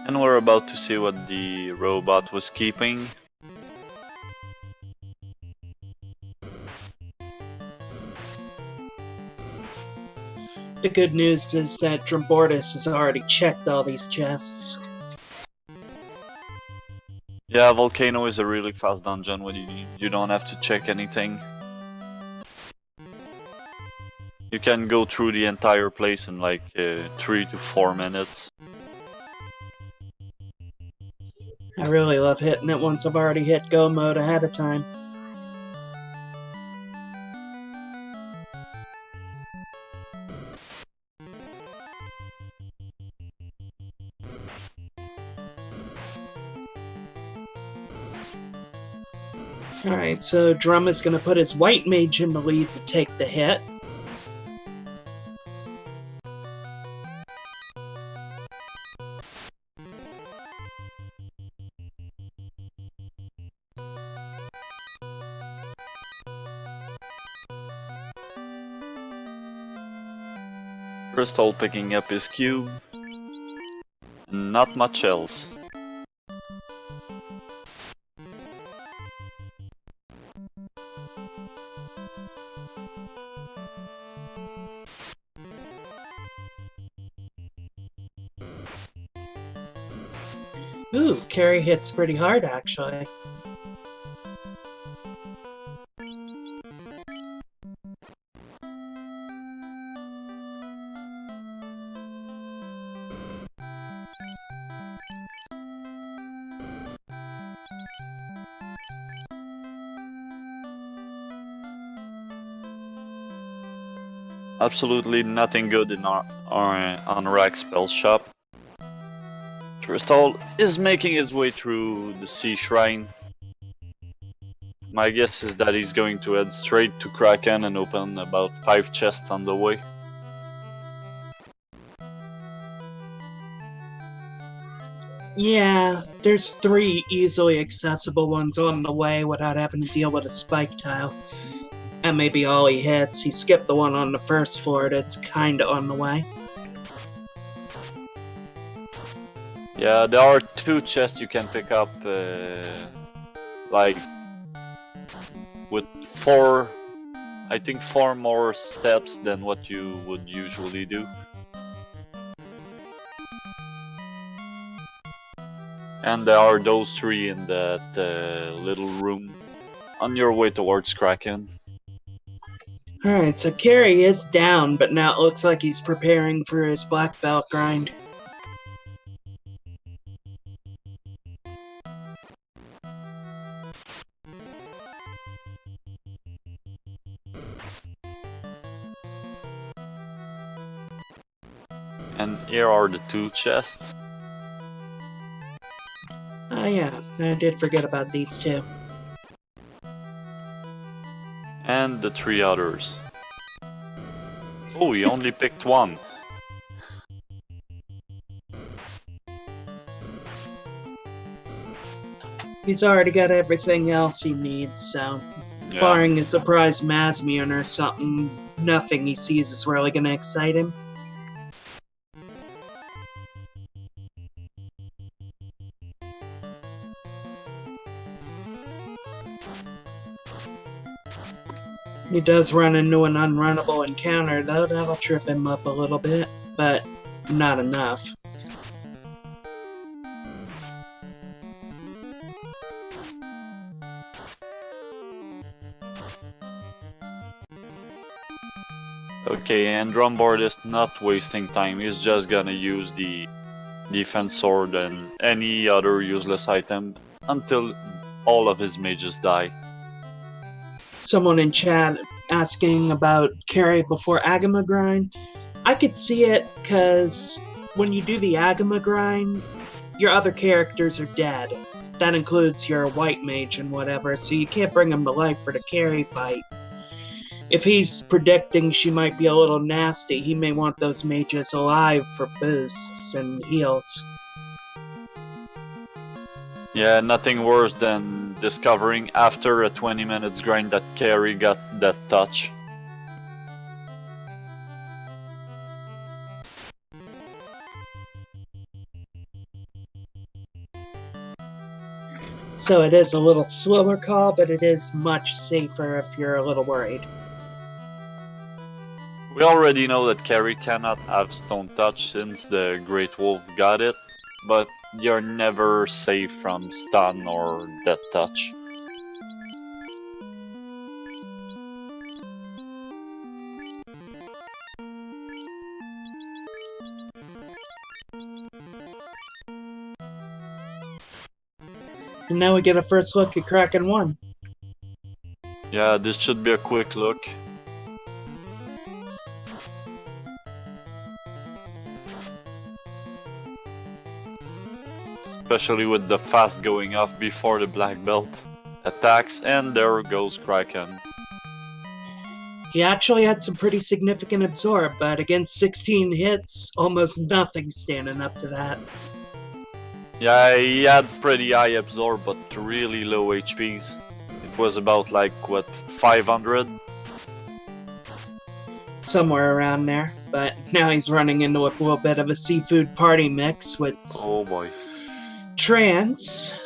And we're about to see what the robot was keeping. The good news is that Drumboardist has already checked all these chests. Yeah, Volcano is a really fast dungeon when you don't have to check anything. You can go through the entire place in like 3 to 4 minutes. I really love hitting it once I've already hit go mode ahead of time. Alright, so Drum is going to put his white mage in the lead to take the hit. Crystal picking up his cube. Not much else. Ooh, Carrie hits pretty hard actually. Absolutely nothing good in on Rack Spell Shop. Crystal is making his way through the Sea Shrine. My guess is that he's going to head straight to Kraken and open about 5 chests on the way. Yeah, there's 3 easily accessible ones on the way without having to deal with a spike tile. And maybe all he hits. He skipped the one on the first floor that's kinda on the way. Yeah, there are 2 chests you can pick up, like, with 4, I think 4 more steps than what you would usually do. And there are those 3 in that little room on your way towards Kraken. Alright, so Carrie is down, but now it looks like he's preparing for his black belt grind. And here are the 2 chests. Oh yeah, I did forget about these 2. And the 3 others. Oh, he only picked 1. He's already got everything else he needs, so Yeah. barring a surprise Masmian or something, nothing he sees is really gonna excite him. He does run into an unrunnable encounter, though. That'll trip him up a little bit, but not enough. Okay, and Drumboardist not wasting time. He's just gonna use the defense sword and any other useless item until all of his mages die. Someone in chat asking about carry before Agama grind. I could see it because when you do the Agama grind, your other characters are dead. That includes your white mage and whatever, so you can't bring him to life for the carry fight. If he's predicting she might be a little nasty, he may want those mages alive for boosts and heals. Yeah, nothing worse than discovering after a 20 minutes grind that Carrie got that touch. So it is a little slower call, but it is much safer if you're a little worried. We already know that Carrie cannot have Stone Touch since the Great Wolf got it, but you're never safe from stun or Death Touch. And now we get a first look at Kraken 1. Yeah, this should be a quick look. Especially with the fast going off before the black belt attacks, and there goes Kraken. He actually had some pretty significant absorb, but against 16 hits, almost nothing standing up to that. Yeah, he had pretty high absorb, but really low HPs. It was about like, what, 500? Somewhere around there, but now he's running into a little bit of a seafood party mix with Oh boy. Trance.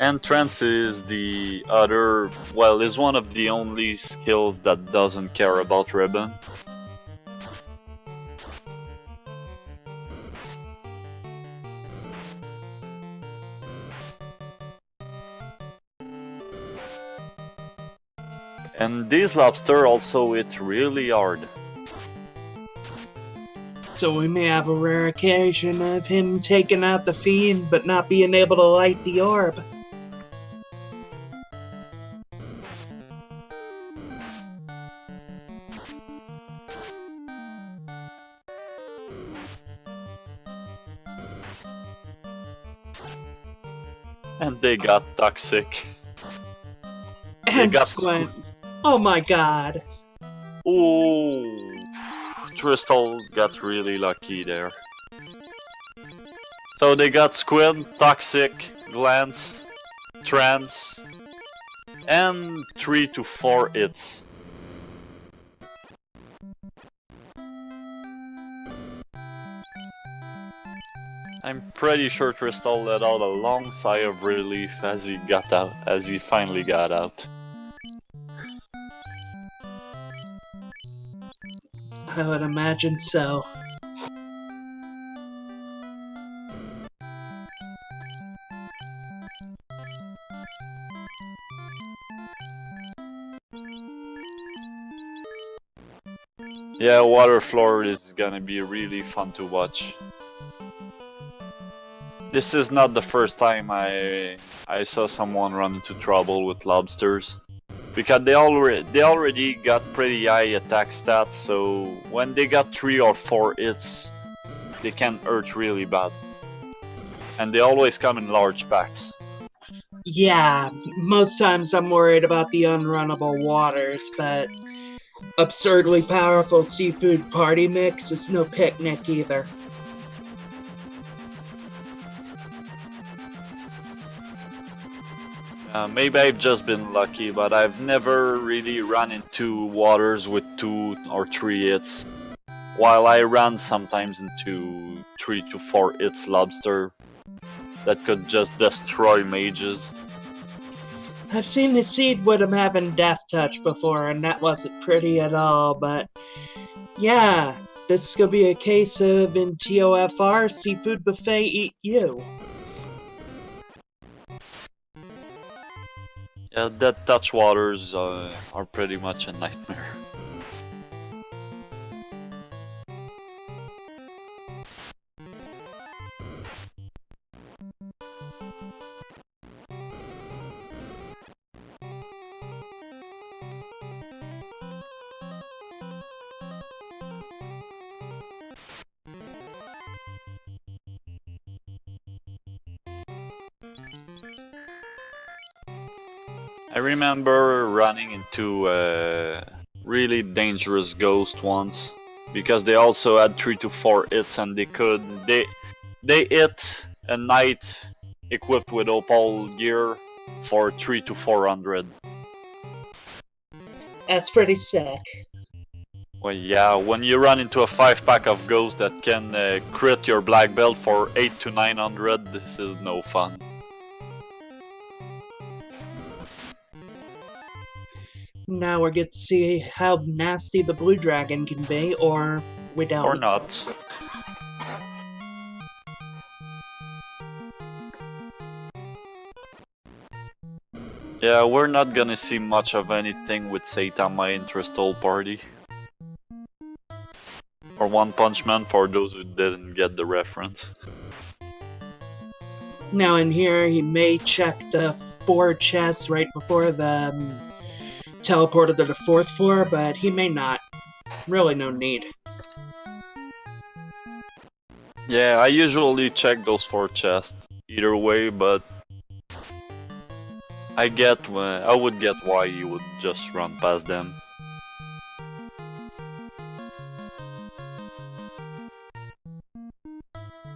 And Trance is the other, well, is one of the only skills that doesn't care about ribbon. And these lobster also hit really hard. So we may have a rare occasion of him taking out the fiend but not being able to light the orb. And they got toxic. And got Squint. Oh my god. Ooh, Tristal got really lucky there. So they got Squid, Toxic, Glance, Trance, and 3 to 4 hits. I'm pretty sure Tristal let out a long sigh of relief as he finally got out. I would imagine so. Yeah, Water Floor is gonna be really fun to watch. This is not the first time I saw someone run into trouble with lobsters, because they already got pretty high attack stats, so when they got 3 or 4 hits, they can hurt really bad. And they always come in large packs. Yeah, most times I'm worried about the unrunnable waters, but absurdly powerful seafood party mix is no picnic either. Maybe I've just been lucky, but I've never really run into waters with 2 or 3 hits, while I ran sometimes into 3 to 4 hits lobster that could just destroy mages. I've seen the seed with him having death touch before, and that wasn't pretty at all, but yeah, this is gonna be a case of in TOFR, Seafood Buffet eat you. Yeah, dead touch waters are pretty much a nightmare. I remember running into a really dangerous ghost once, because they also had 3 to 4 hits, and they hit a knight equipped with opal gear for 3 to 400. That's pretty sick. Well, yeah, when you run into a 5-pack of ghosts that can crit your black belt for 8 to 900, this is no fun. Now we get to see how nasty the blue dragon can be, or we don't. Or not. Yeah, we're not gonna see much of anything with Saitama in Tristal Party. Or One Punch Man for those who didn't get the reference. Now in here, he may check the 4 chests right before the teleporter to the 4th floor, but he may not. Really no need. Yeah, I usually check those 4 chests either way, but I would get why you would just run past them.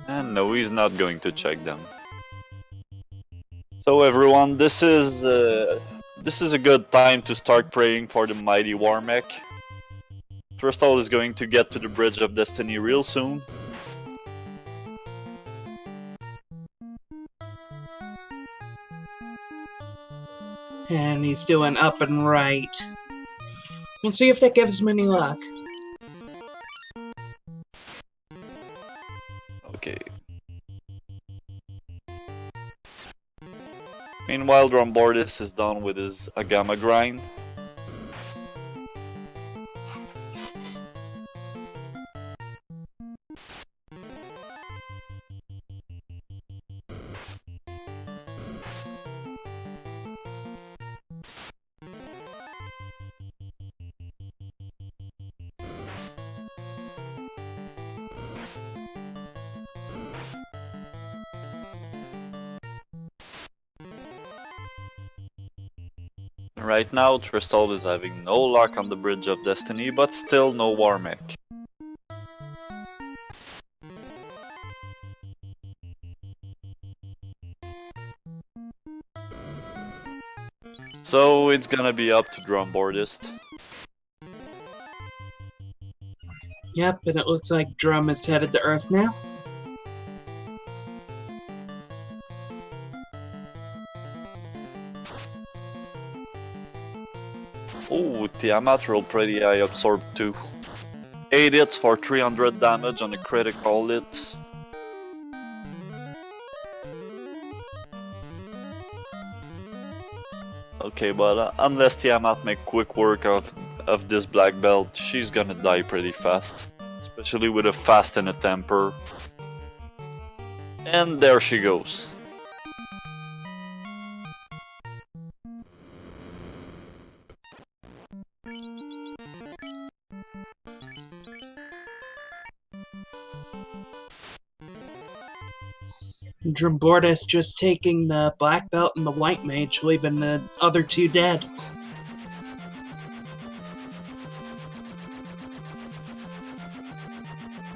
And no, he's not going to check them. So everyone, this is a good time to start praying for the mighty Warmech. Tristal is going to get to the Bridge of Destiny real soon. And he's doing up and right. We'll see if that gives him any luck. Okay. Meanwhile, Drumboardist is done with his Agama grind. Right now, Tristal is having no luck on the Bridge of Destiny, but still no Warmech. So it's gonna be up to Drumboardist. Yep, and it looks like Drum is headed to Earth now. Oh, Tiamat rolled pretty high, absorb 2. 8 hits for 300 damage on a critical hit. Okay, but unless Tiamat make quick work of this black belt, she's gonna die pretty fast. Especially with a fast and a temper. And there she goes. Drumboardist just taking the black belt and the white mage, leaving the other two dead.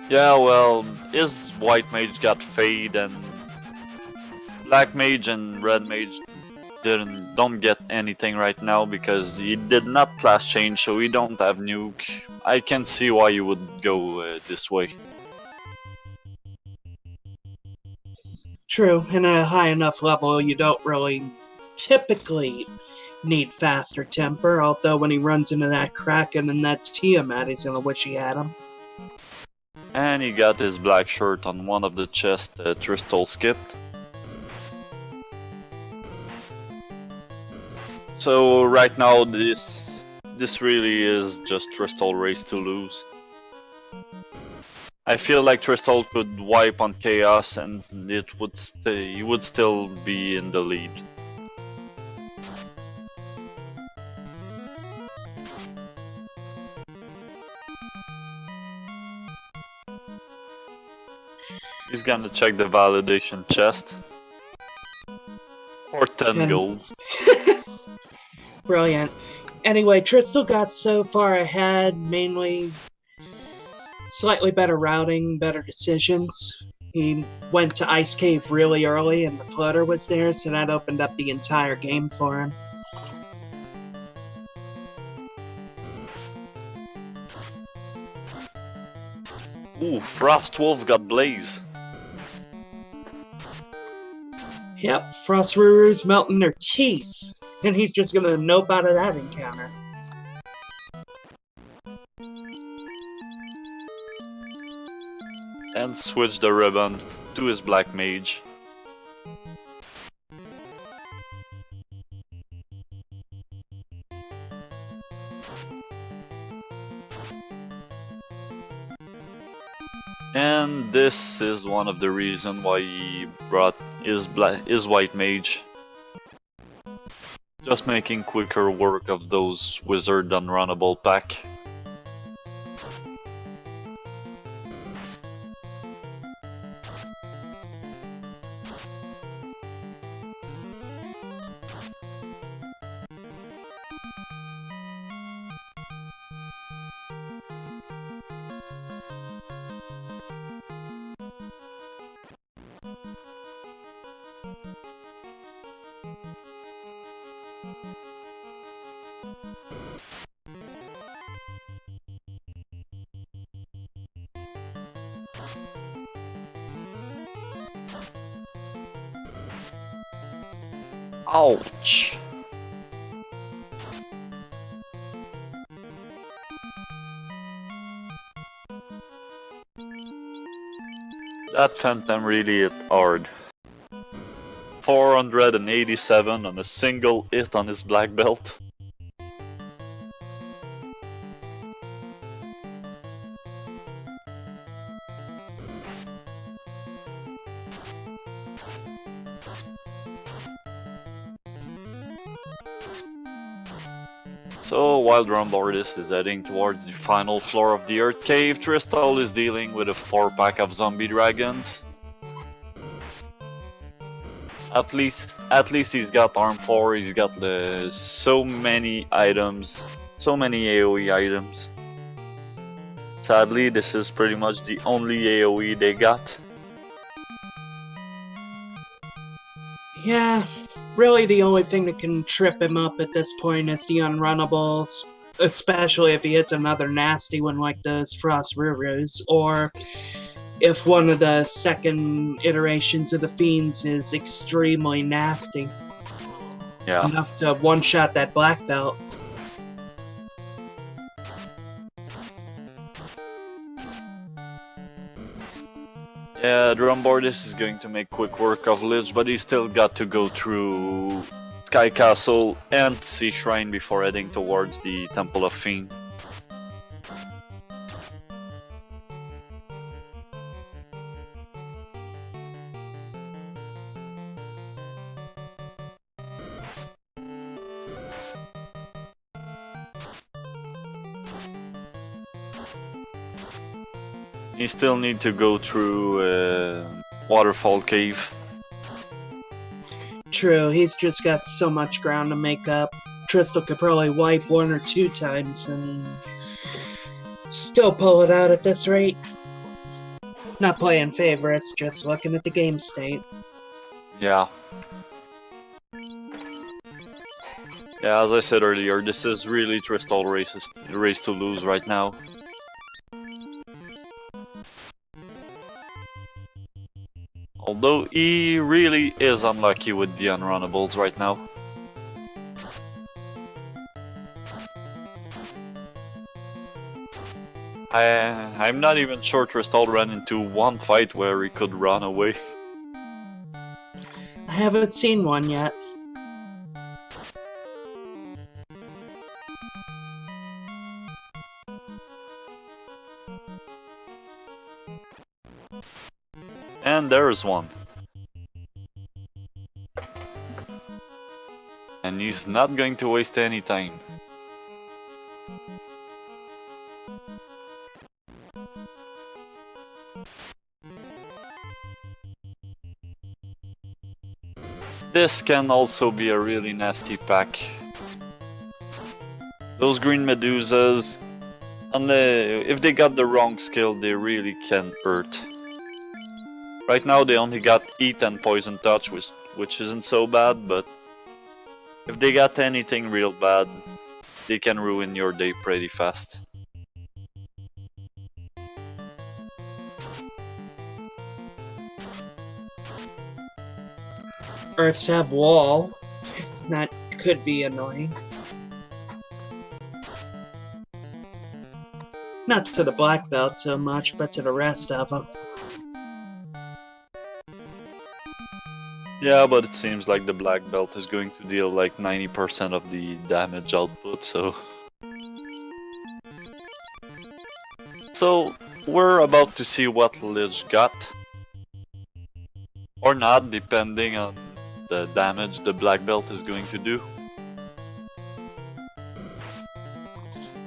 Yeah, well, his white mage got fade and black mage and red mage don't get anything right now because he did not class change, so he don't have nuke. I can see why you would go this way. True, and at a high enough level, you don't really typically need faster temper, although when he runs into that Kraken and that Tiamat, he's gonna wish he had him. And he got his black shirt on one of the chests Tristal skipped. So right now this really is just Tristal race to lose. I feel like Tristal could wipe on Chaos and he would still be in the lead. He's gonna check the validation chest. For 10 golds. Brilliant. Anyway, Tristal got so far ahead, mainly slightly better routing, better decisions. He went to Ice Cave really early and the floater was there, so that opened up the entire game for him. Ooh, Frostwolf got Blaze. Yep, Frostruru's melting their teeth, and he's just gonna nope out of that encounter. And switch the ribbon to his black mage. And this is one of the reasons why he brought his white mage. Just making quicker work of those wizard unrunnable pack. Ouch! That Phantom really hit hard. 487 on a single hit on his black belt. So while Drumboardist is heading towards the final floor of the Earth Cave, Tristal is dealing with a 4-pack of zombie dragons. At least he's got arm 4, he's got so many items, so many AoE items. Sadly, this is pretty much the only AoE they got. Yeah, Really, the only thing that can trip him up at this point is the unrunnables, especially if he hits another nasty one like those Frost Rurus, or if one of the second iterations of the Fiends is extremely nasty. Yeah. Enough to one-shot that black belt. Yeah, Drumboardist is going to make quick work of Lich, but he's still got to go through Sky Castle and Sea Shrine before heading towards the Temple of Fiend. You still need to go through Waterfall Cave. True, he's just got so much ground to make up. Tristal could probably wipe 1 or 2 times and still pull it out at this rate. Not playing favorites, just looking at the game state. Yeah. Yeah, as I said earlier, this is really Tristal race to lose right now. Although he really is unlucky with the unrunnables right now. I'm not even sure Tristal ran into one fight where he could run away. I haven't seen one yet. And there's one. And he's not going to waste any time. This can also be a really nasty pack. Those green Medusas, if they got the wrong skill, they really can hurt. Right now they only got Heat and Poison Touch, which isn't so bad, but if they got anything real bad, they can ruin your day pretty fast. Earths have wall. That could be annoying. Not to the black belt so much, but to the rest of them. Yeah, but it seems like the black belt is going to deal like 90% of the damage output, so... So, we're about to see what Lich got. Or not, depending on the damage the black belt is going to do.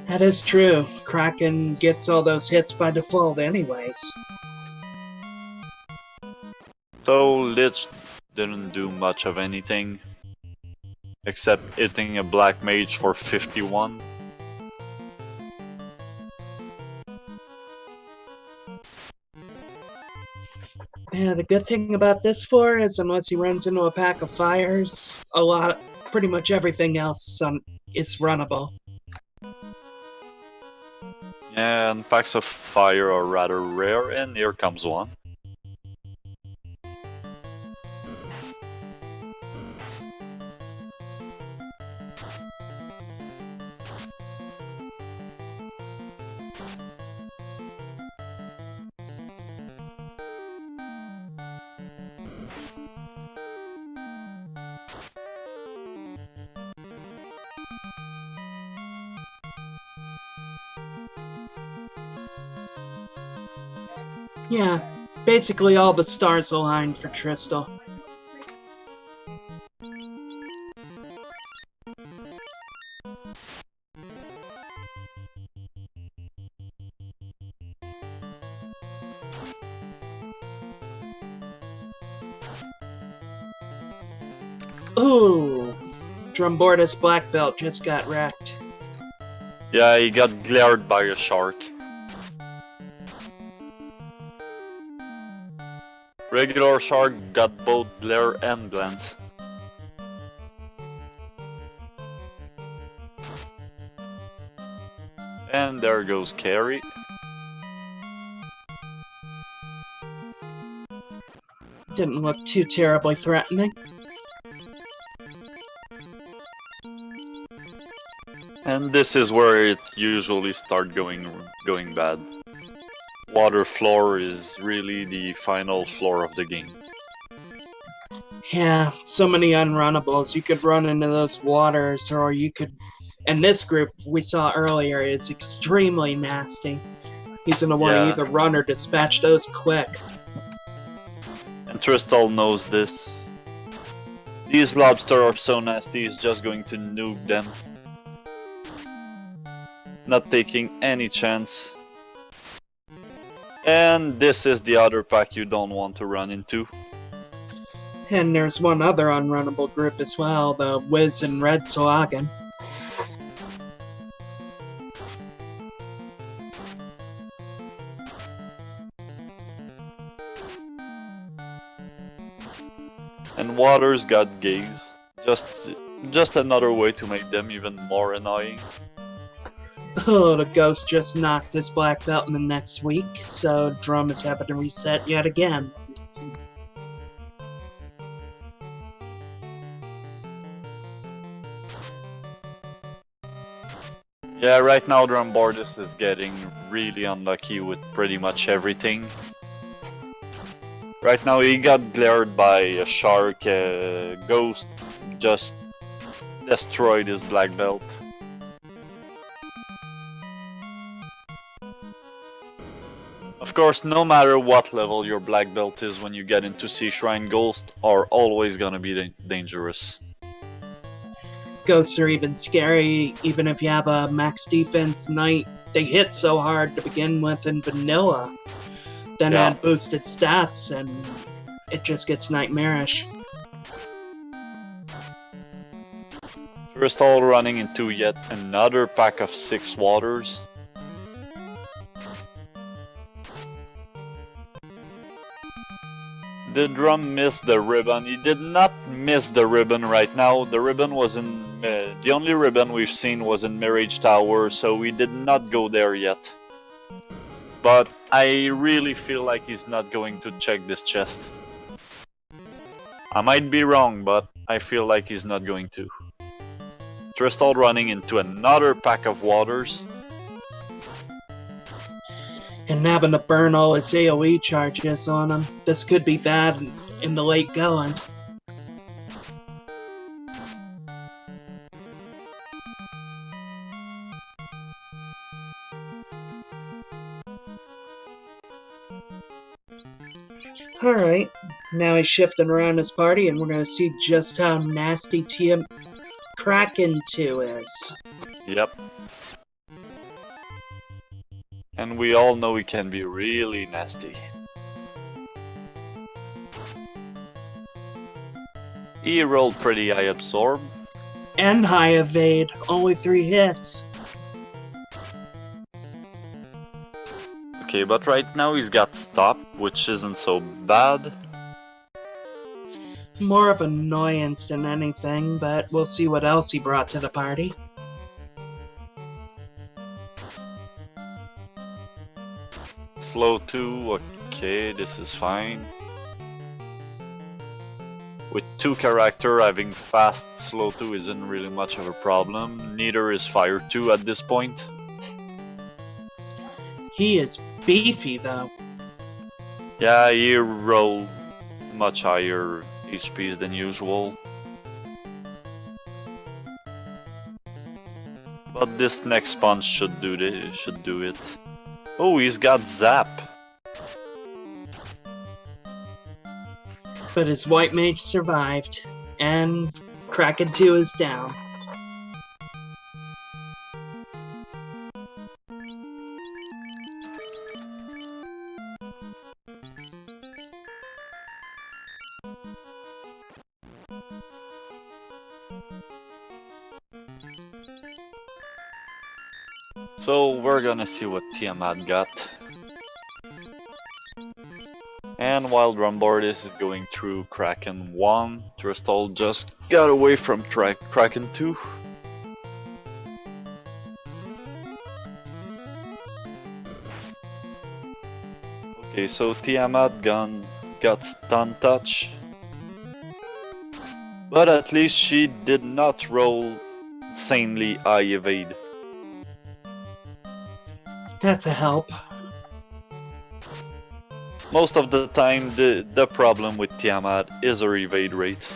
That is true. Kraken gets all those hits by default anyways. So, Lich didn't do much of anything, except hitting a black mage for 51. Yeah, the good thing about this four is unless he runs into a pack of fires, pretty much everything else is runnable. Yeah, and packs of fire are rather rare, and here comes one. Yeah, basically all the stars aligned for Tristal. Ooh, Drumboardist black belt just got wrecked. Yeah, he got glared by a shark. Regular shark got both glare and glance. there goes Carrie. Didn't look too terribly threatening. And this is where it usually starts going bad. Water floor is really the final floor of the game. Yeah, so many unrunnables. You could run into those waters, or you could... And this group we saw earlier is extremely nasty. He's gonna want to Yeah. either run or dispatch those quick. And Tristal knows this. These lobsters are so nasty, he's just going to nuke them. Not taking any chance. And this is the other pack you don't want to run into. And there's one other unrunnable group as well, the Wiz and Red Slogan. And Water's got Gaze. Just another way to make them even more annoying. Oh, the Ghost just knocked his black belt in the next week, so Drum is having to reset yet again. Yeah, right now Drumboardist is getting really unlucky with pretty much everything. Right now he got glared by a shark, Ghost just destroyed his black belt. Of course, no matter what level your black belt is when you get into Sea Shrine, Ghosts are always gonna be dangerous. Ghosts are even scary, even if you have a max defense knight. They hit so hard to begin with in vanilla, then add boosted stats, and it just gets nightmarish. Crystal running into yet another pack of 6 waters. Did Drum miss the ribbon? He did not miss the ribbon right now. The ribbon was in... the only ribbon we've seen was in Mirage Tower, so we did not go there yet. But I really feel like he's not going to check this chest. I might be wrong, but I feel like he's not going to. Tristal running into another pack of waters. And having to burn all his AoE charges on him. This could be bad in the late going. Alright, now he's shifting around his party and we're gonna see just how nasty TM Kraken 2 is. Yep. And we all know he can be really nasty. He rolled pretty high absorb. And high evade, only 3 hits. Okay, but right now he's got stop, which isn't so bad. More of annoyance than anything, but we'll see what else he brought to the party. Slow 2, okay, this is fine. With 2 characters, having fast slow 2 isn't really much of a problem. Neither is fire 2 at this point. He is beefy though. Yeah, he rolled much higher HPs than usual. But this next punch should do it. Oh, he's got Zap. But his white mage survived, and Kraken 2 is down. So we're gonna see what Tiamat got. And while Drumboardist is going through Kraken 1, Tristal just got away from Kraken 2. Okay, so Tiamat got stun touch. But at least she did not roll insanely high evade. That's a help. Most of the time, the problem with Tiamat is her evade rate.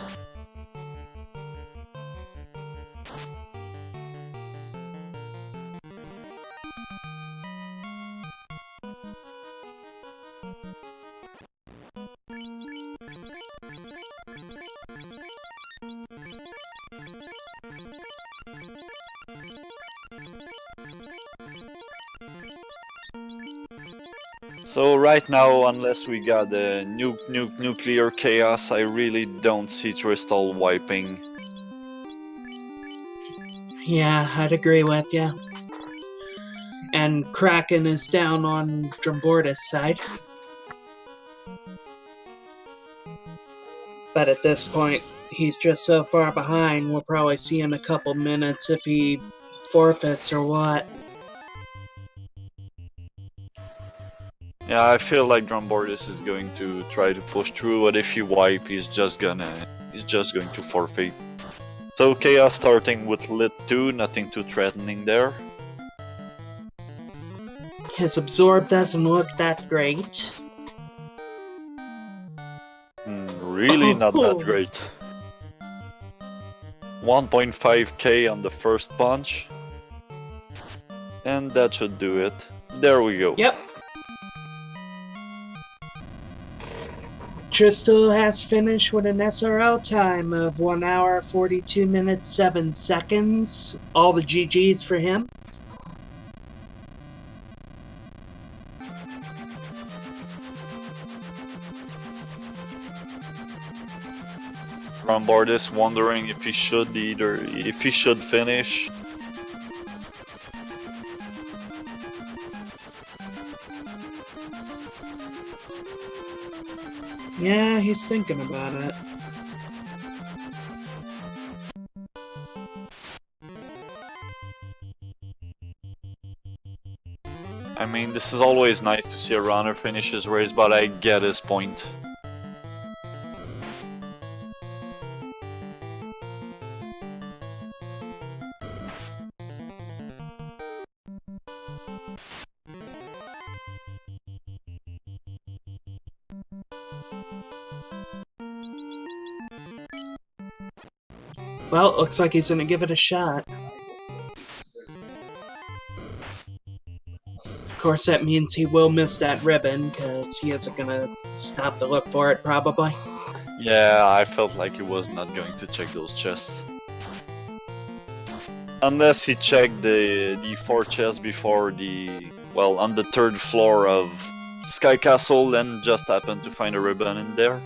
So right now, unless we got a nuclear chaos, I really don't see Tristal wiping. Yeah, I'd agree with you. And Kraken is down on Drumboardist side. But at this point, he's just so far behind, we'll probably see in a couple minutes if he forfeits or what. Yeah, I feel like Drumboardist is going to try to push through, but if he wipe, he's just going to forfeit. So Chaos starting with Lit 2, nothing too threatening there. His Absorb doesn't look that great. Really not that great. 1.5k on the first punch. And that should do it. There we go. Yep. Tristal has finished with an SRL time of 1 hour, 42 minutes, 7 seconds. All the GGs for him. Drumboardist wondering if he should finish. Yeah, he's thinking about it. I mean, this is always nice to see a runner finish his race, but I get his point. Well, it looks like he's gonna give it a shot. Of course, that means he will miss that ribbon, because he isn't gonna stop to look for it, probably. Yeah, I felt like he was not going to check those chests. Unless he checked the 4 chests before on the 3rd floor of Sky Castle and just happened to find a ribbon in there.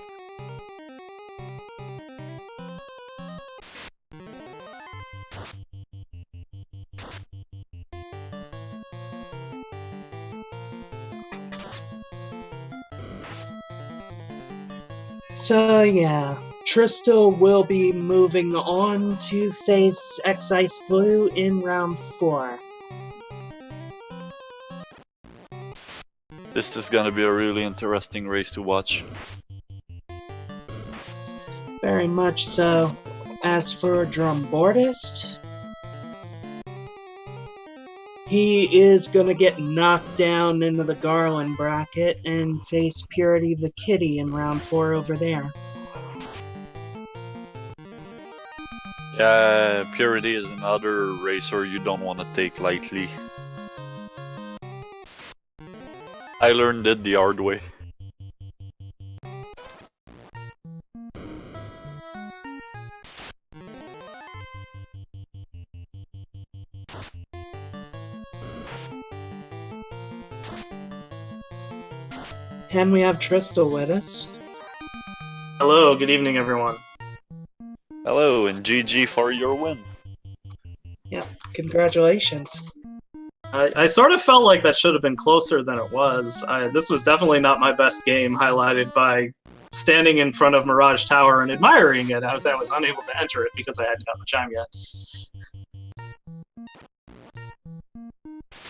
So yeah, Tristal will be moving on to face X-Ice Blue in round 4. This is gonna be a really interesting race to watch. Very much so. As for Drumboardist, he is gonna get knocked down into the Garland bracket and face Purity the Kitty in round 4 over there. Yeah, Purity is another racer you don't want to take lightly. I learned it the hard way. And we have Tristal with us. Hello, good evening, everyone. Hello, and GG for your win. Yep, congratulations. I sort of felt like that should have been closer than it was. This was definitely not my best game, highlighted by standing in front of Mirage Tower and admiring it as I was unable to enter it because I hadn't got the chime yet.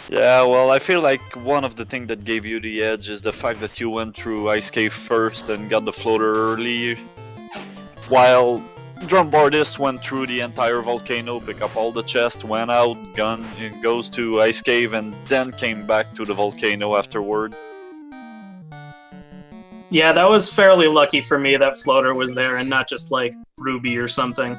Yeah, well, I feel like one of the things that gave you the edge is the fact that you went through Ice Cave first and got the floater early, while Drumboardist went through the entire volcano, picked up all the chests, went out, goes to Ice Cave, and then came back to the volcano afterward. Yeah, that was fairly lucky for me that floater was there and not just like Ruby or something.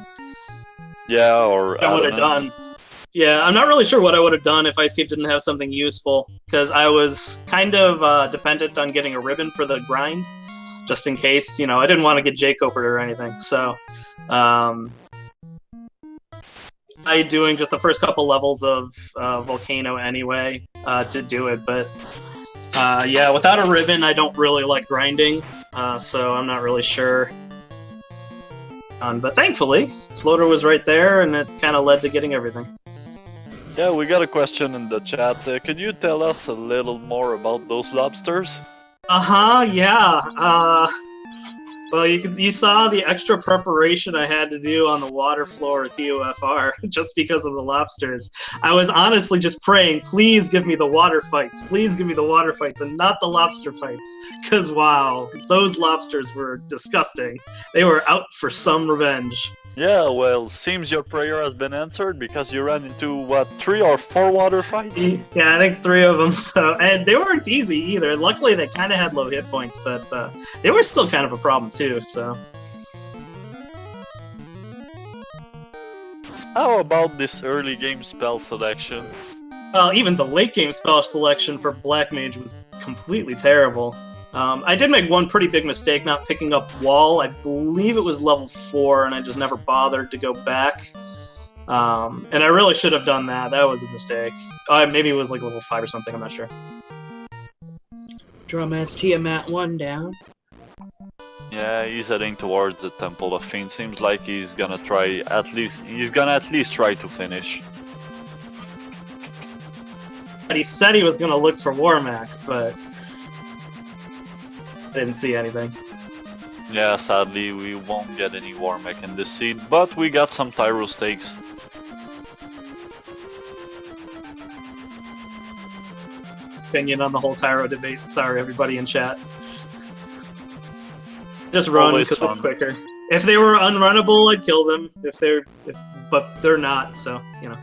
Yeah, or I would have Adamant. done. Yeah, I'm not really sure what I would have done if Ice Cave didn't have something useful, because I was kind of dependent on getting a ribbon for the grind, just in case, you know, I didn't want to get J-Copered or anything, so I doing just the first couple levels of Volcano anyway to do it, but yeah, without a ribbon, I don't really like grinding, so I'm not really sure. But thankfully, Floater was right there, and it kind of led to getting everything. Yeah, we got a question in the chat. Could you tell us a little more about those lobsters? Yeah. Well, you saw the extra preparation I had to do on the water floor at TOFR just because of the lobsters. I was honestly just praying, please give me the water fights. Please give me the water fights and not the lobster fights. Because, wow, those lobsters were disgusting. They were out for some revenge. Yeah, well, seems your prayer has been answered because you ran into, what, 3 or 4 water fights? Yeah, I think 3 of them. So, and they weren't easy either. Luckily, they kind of had low hit points, but they were still kind of a problem too. So, how about this early game spell selection? even the late game spell selection for Black Mage was completely terrible. I did make one pretty big mistake not picking up Wall. I believe it was level 4, and I just never bothered to go back. And I really should have done that. That was a mistake. Maybe it was like level 5 or something, I'm not sure. Drum has Tiamat 1 down. Yeah, he's heading towards the Temple of Fiend. Seems like he's gonna try at least try to finish. But he said he was gonna look for Warmac, but didn't see anything. Yeah, sadly we won't get any Warmech in this seed, but we got some Tyro stakes. Opinion on the whole Tyro debate. Sorry, everybody in chat. Just run Always because it's fun. quicker. If they were unrunnable, I'd kill them. But they're not, so you know,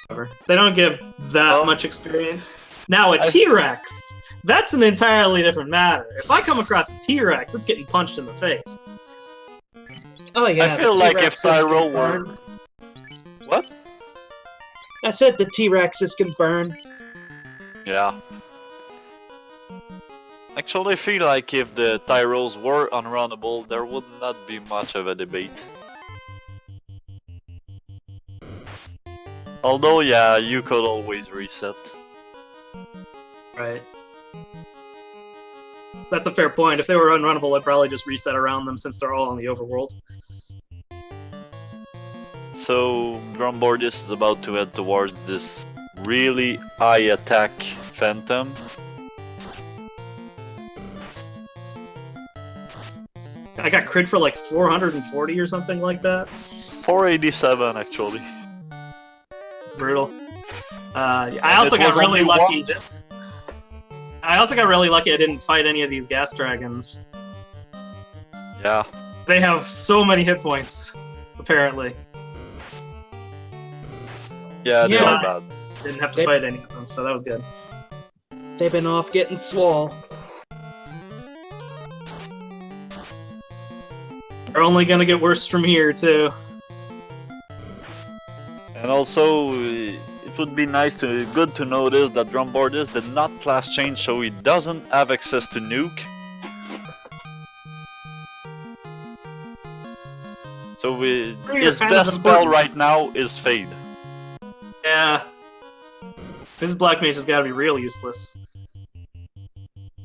whatever. They don't give that much experience. Now a T-Rex, that's an entirely different matter. If I come across a T-Rex, it's getting punched in the face. Oh yeah, I feel the like if T-Rexes Tyro can were... burn. What? I said the T-Rexes can burn. Yeah. Actually, I feel like if the Tyros were unrunnable, there would not be much of a debate. Although, yeah, you could always reset. Right. That's a fair point. If they were unrunnable, I'd probably just reset around them since they're all on the overworld. So, Drumboardist is about to head towards this really high attack Phantom. I got crit for like 440 or something like that. 487 actually. It's brutal. I also got really lucky. I also got really lucky I didn't fight any of these gas dragons. Yeah. They have so many hit points, apparently. Yeah, they Yeah. are bad. Didn't have to fight any of them, so that was good. They've been off getting swole. They're only gonna get worse from here, too. And also, it would be good to notice that Drumboardist did not class change, so he doesn't have access to nuke. So his best spell right now is Fade. Yeah. This Black Mage has gotta be real useless.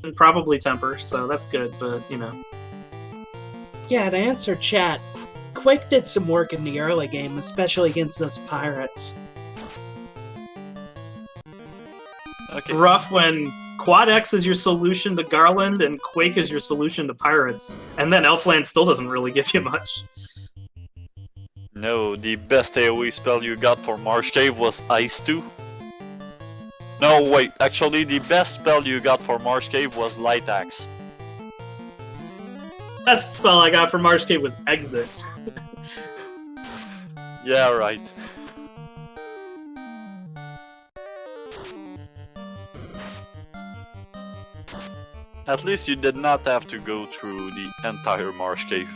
And probably Temper, so that's good, but, you know. Yeah, to answer chat, Quake did some work in the early game, especially against those pirates. Okay. Rough when Quad X is your solution to Garland and Quake is your solution to Pirates, and then Elfland still doesn't really give you much. No, the best AoE spell you got for Marsh Cave was Ice 2. No, wait. Actually, the best spell you got for Marsh Cave was Light Axe. Best spell I got from Marsh Cave was Exit. Yeah, right. At least you did not have to go through the entire Marsh Cave.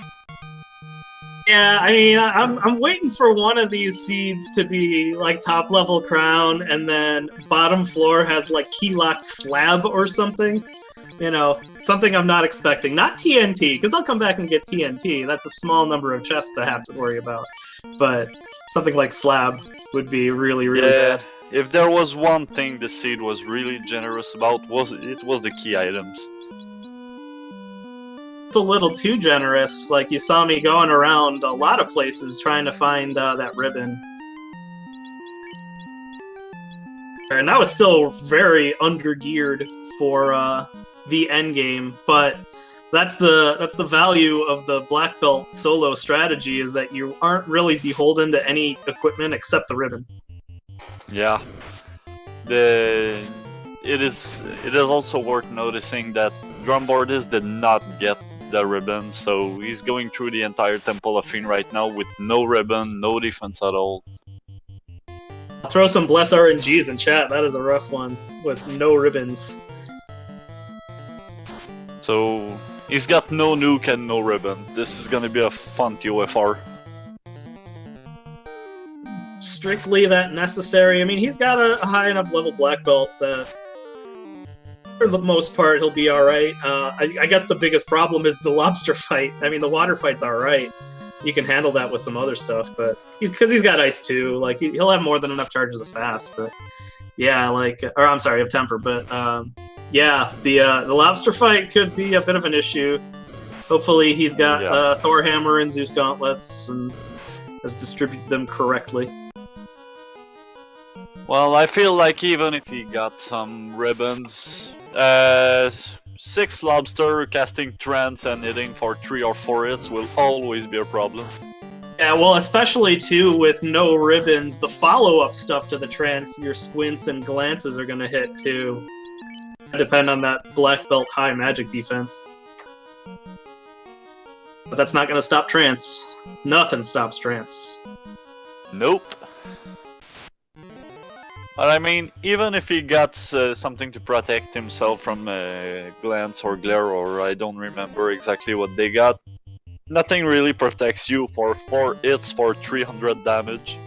Yeah, I mean, I'm waiting for one of these seeds to be like top level crown, and then bottom floor has like key locked slab or something. You know, something I'm not expecting. Not TNT, because I'll come back and get TNT. That's a small number of chests to have to worry about. But something like slab would be really, really bad. If there was one thing the seed was really generous about, it was the key items. It's a little too generous. Like, you saw me going around a lot of places trying to find that ribbon. And that was still very under-geared for the end game, but that's the value of the black belt solo strategy, is that you aren't really beholden to any equipment except the ribbon. Yeah. It is also worth noticing that Drumboardist did not get the ribbon, so he's going through the entire Temple of Fiend right now with no ribbon, no defense at all. I'll throw some bless RNGs in chat. That is a rough one with no ribbons. So he's got no nuke and no ribbon. This is gonna be a fun TOFR. Strictly that necessary. I mean, he's got a high enough level black belt that for the most part he'll be alright. I guess the biggest problem is the lobster fight. I mean, the water fight's alright. You can handle that with some other stuff, but because he's got ice too. Like, he'll have more than enough charges of fast, but yeah, like, or I'm sorry, of temper, but yeah, the lobster fight could be a bit of an issue. Hopefully he's got Thor Hammer and Zeus Gauntlets and has distributed them correctly. Well, I feel like even if he got some ribbons, 6 lobster casting trance and hitting for 3 or 4 hits will always be a problem. Yeah, well, especially too with no ribbons, the follow-up stuff to the trance, your squints and glances are gonna hit too. Depend on that black belt high magic defense. But that's not gonna stop trance. Nothing stops trance. Nope. But I mean, even if he got something to protect himself from glance or glare, or I don't remember exactly what they got, nothing really protects you for 4 hits for 300 damage.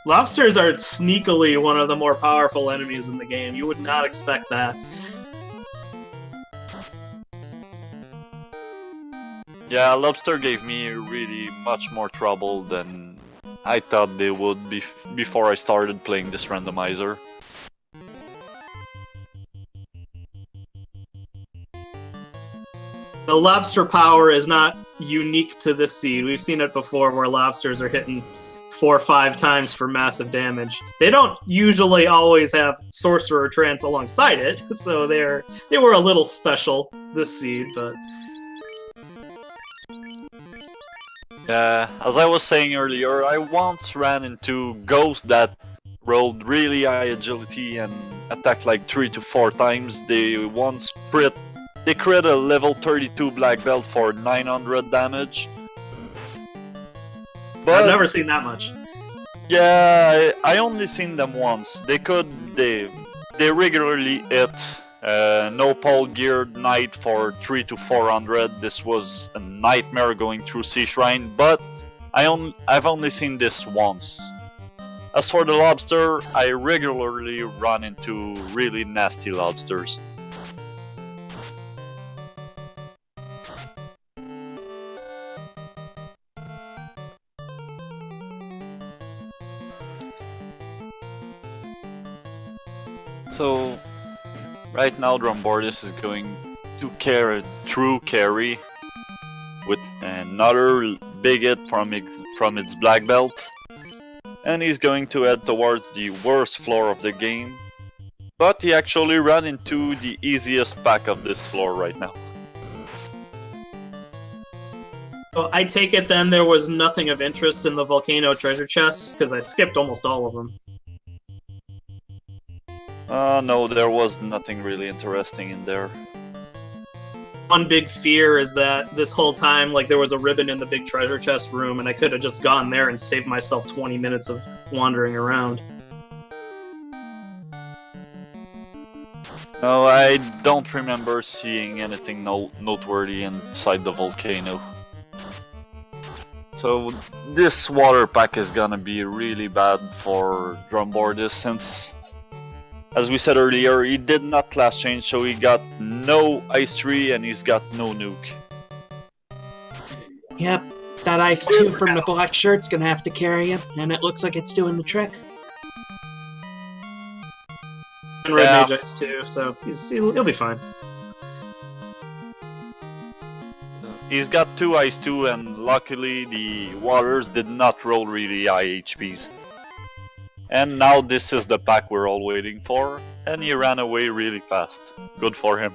Lobsters are sneakily one of the more powerful enemies in the game. You would not expect that. Yeah, lobster gave me really much more trouble than I thought they would be before I started playing this randomizer. The lobster power is not unique to this seed. We've seen it before where lobsters are hitting 4 or 5 times for massive damage. They don't usually always have Sorcerer Trance alongside it, so they were a little special this seed, but as I was saying earlier, I once ran into ghosts that rolled really high agility and attacked like 3 to 4 times. They crit a level 32 black belt for 900 damage. But I've never seen that much. yeah, I only seen them once. They regularly hit no pole geared knight for 3 to 400. This was a nightmare going through Sea Shrine, but I've only seen this once. As for the lobster, I regularly run into really nasty lobsters. So right now Drumboardist is going to carry with another big hit from its black belt, and he's going to head towards the worst floor of the game, but he actually ran into the easiest pack of this floor right now. Well, I take it then there was nothing of interest in the volcano treasure chests, because I skipped almost all of them. No, there was nothing really interesting in there. One big fear is that this whole time, like, there was a ribbon in the big treasure chest room, and I could have just gone there and saved myself 20 minutes of wandering around. No, I don't remember seeing anything noteworthy inside the volcano. So this water pack is gonna be really bad for Drumboardist since, as we said earlier, he did not class change, so he got no Ice 3 and he's got no nuke. Yep, that Ice 2 from the black shirt's gonna have to carry him, and it looks like it's doing the trick. And Red Mage Ice too, so he'll be fine. He's got 2 Ice 2 and luckily the waters did not roll really high HPs. And now this is the pack we're all waiting for, and he ran away really fast. Good for him.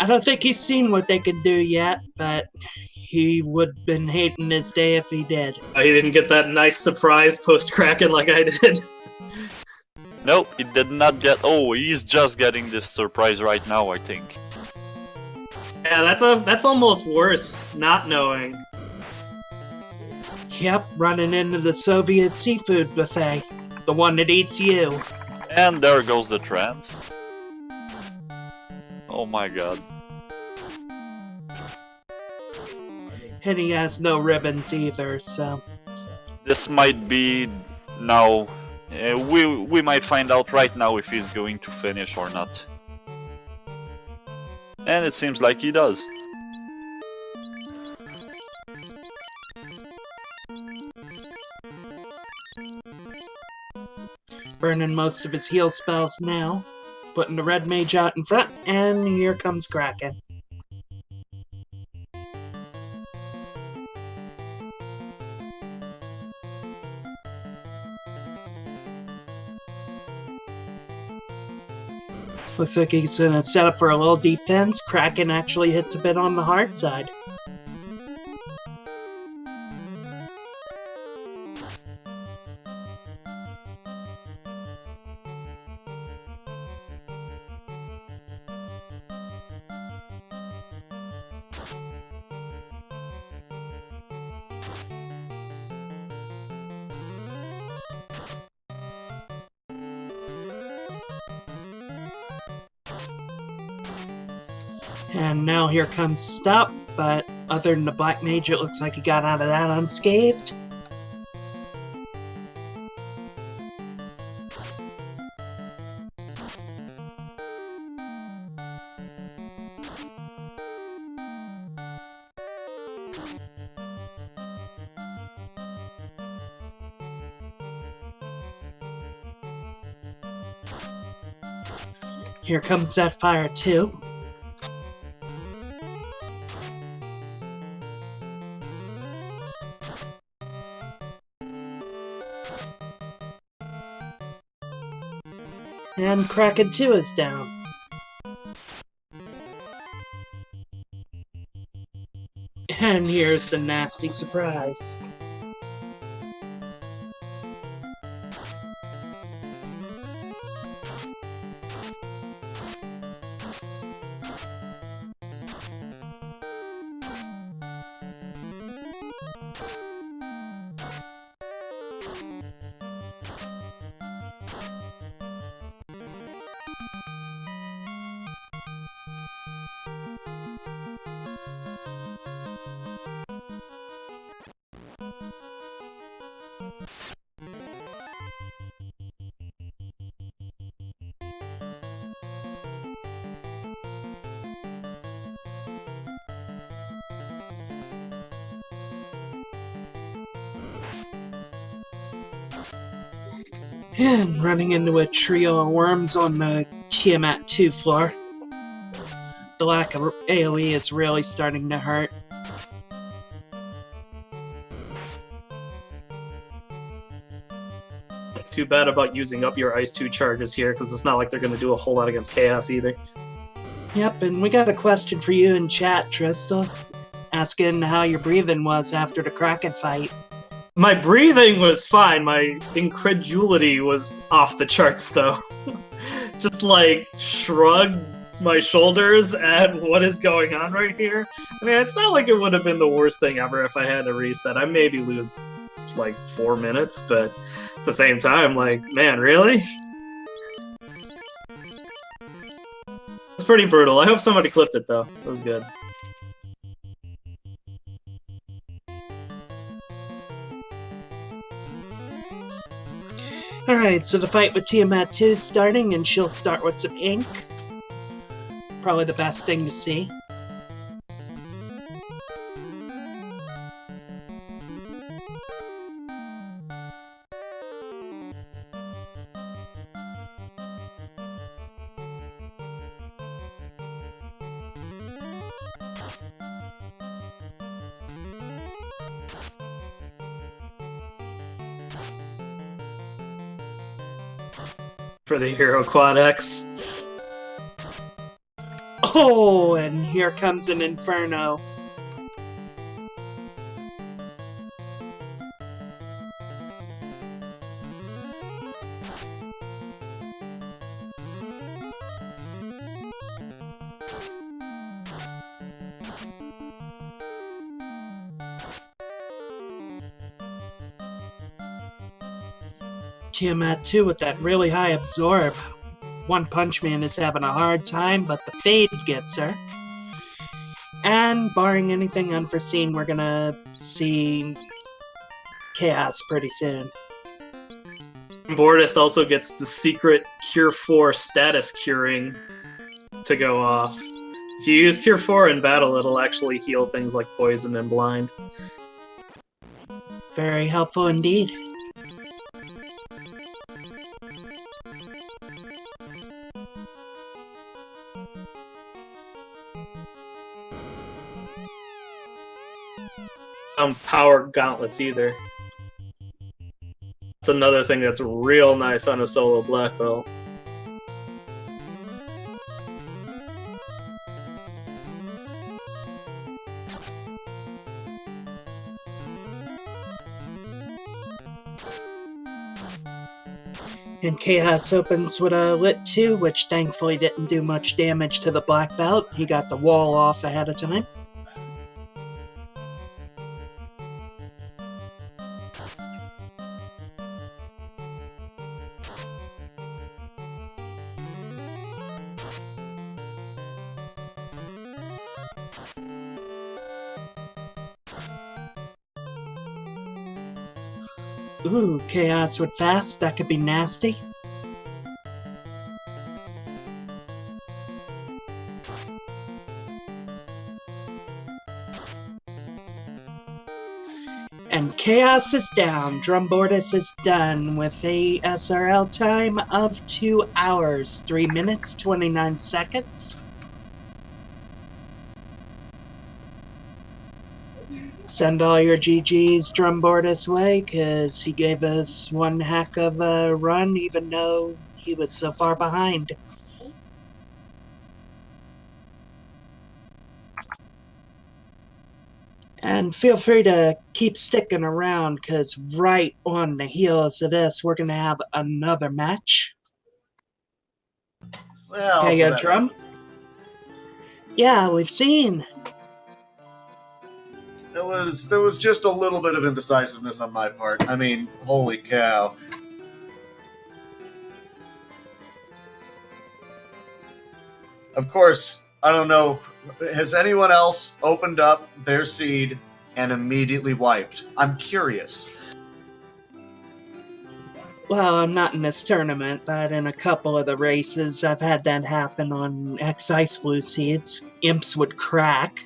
I don't think he's seen what they can do yet, but he would have been hating his day if he did. He didn't get that nice surprise post-Kraken like I did. Nope, he did not get... Oh, he's just getting this surprise right now, I think. Yeah, that's almost worse, not knowing. Yep, running into the Soviet seafood buffet. The one that eats you. And there goes the trance. Oh my god. And he has no ribbons either, so... This might be now... we might find out right now if he's going to finish or not. And it seems like he does. Burning most of his heal spells now. Putting the red mage out in front, and here comes Kraken. Looks like he's gonna set up for a little defense. Kraken actually hits a bit on the hard side. And now here comes Stop, but other than the Black Mage, it looks like he got out of that unscathed. Here comes that fire too. And Kraken 2 is down. And here's the nasty surprise. And running into a trio of worms on the Tiamat 2 floor. The lack of AoE is really starting to hurt. Too bad about using up your Ice 2 charges here, because it's not like they're going to do a whole lot against Chaos either. Yep, and we got a question for you in chat, Tristal. Asking how your breathing was after the Kraken fight. My breathing was fine, my incredulity was off the charts though. just like shrug my shoulders at what is going on right here. I mean, it's not like it would have been the worst thing ever if I had to reset. I maybe lose like 4 minutes, but at the same time, like, man, really? It's pretty brutal. I hope somebody clipped it though. It was good. Alright, so the fight with Tiamat 2 is starting, and she'll start with some ink. Probably the best thing to see. For the Hero Quad X. Oh, and here comes an Inferno. Tiamat 2 with that really high absorb. One Punch Man is having a hard time, but the Fade gets her. And barring anything unforeseen, we're gonna see Chaos pretty soon. Drumboardist also gets the secret Cure 4 status curing to go off. If you use Cure 4 in battle, it'll actually heal things like poison and blind. Very helpful indeed. Power gauntlets either. That's another thing that's real nice on a solo black belt. And Chaos opens with a Lit 2, which thankfully didn't do much damage to the black belt. He got the wall off ahead of time. Ooh, Chaos with fast, that could be nasty. And Chaos is down. Drumboardist is done with a SRL time of 2 hours, 3 minutes, 29 seconds. Send all your GGs Drumboardist way, because he gave us one heck of a run, even though he was so far behind. And feel free to keep sticking around, because right on the heels of this, we're going to have another match. Well, Okay, so Drum? Yeah, we've seen. there was just a little bit of indecisiveness on my part. I mean, holy cow. Of course, I don't know. Has anyone else opened up their seed and immediately wiped? I'm curious. Well, I'm not in this tournament, but in a couple of the races, I've had that happen on X-Ice Blue seeds. Imps would crack.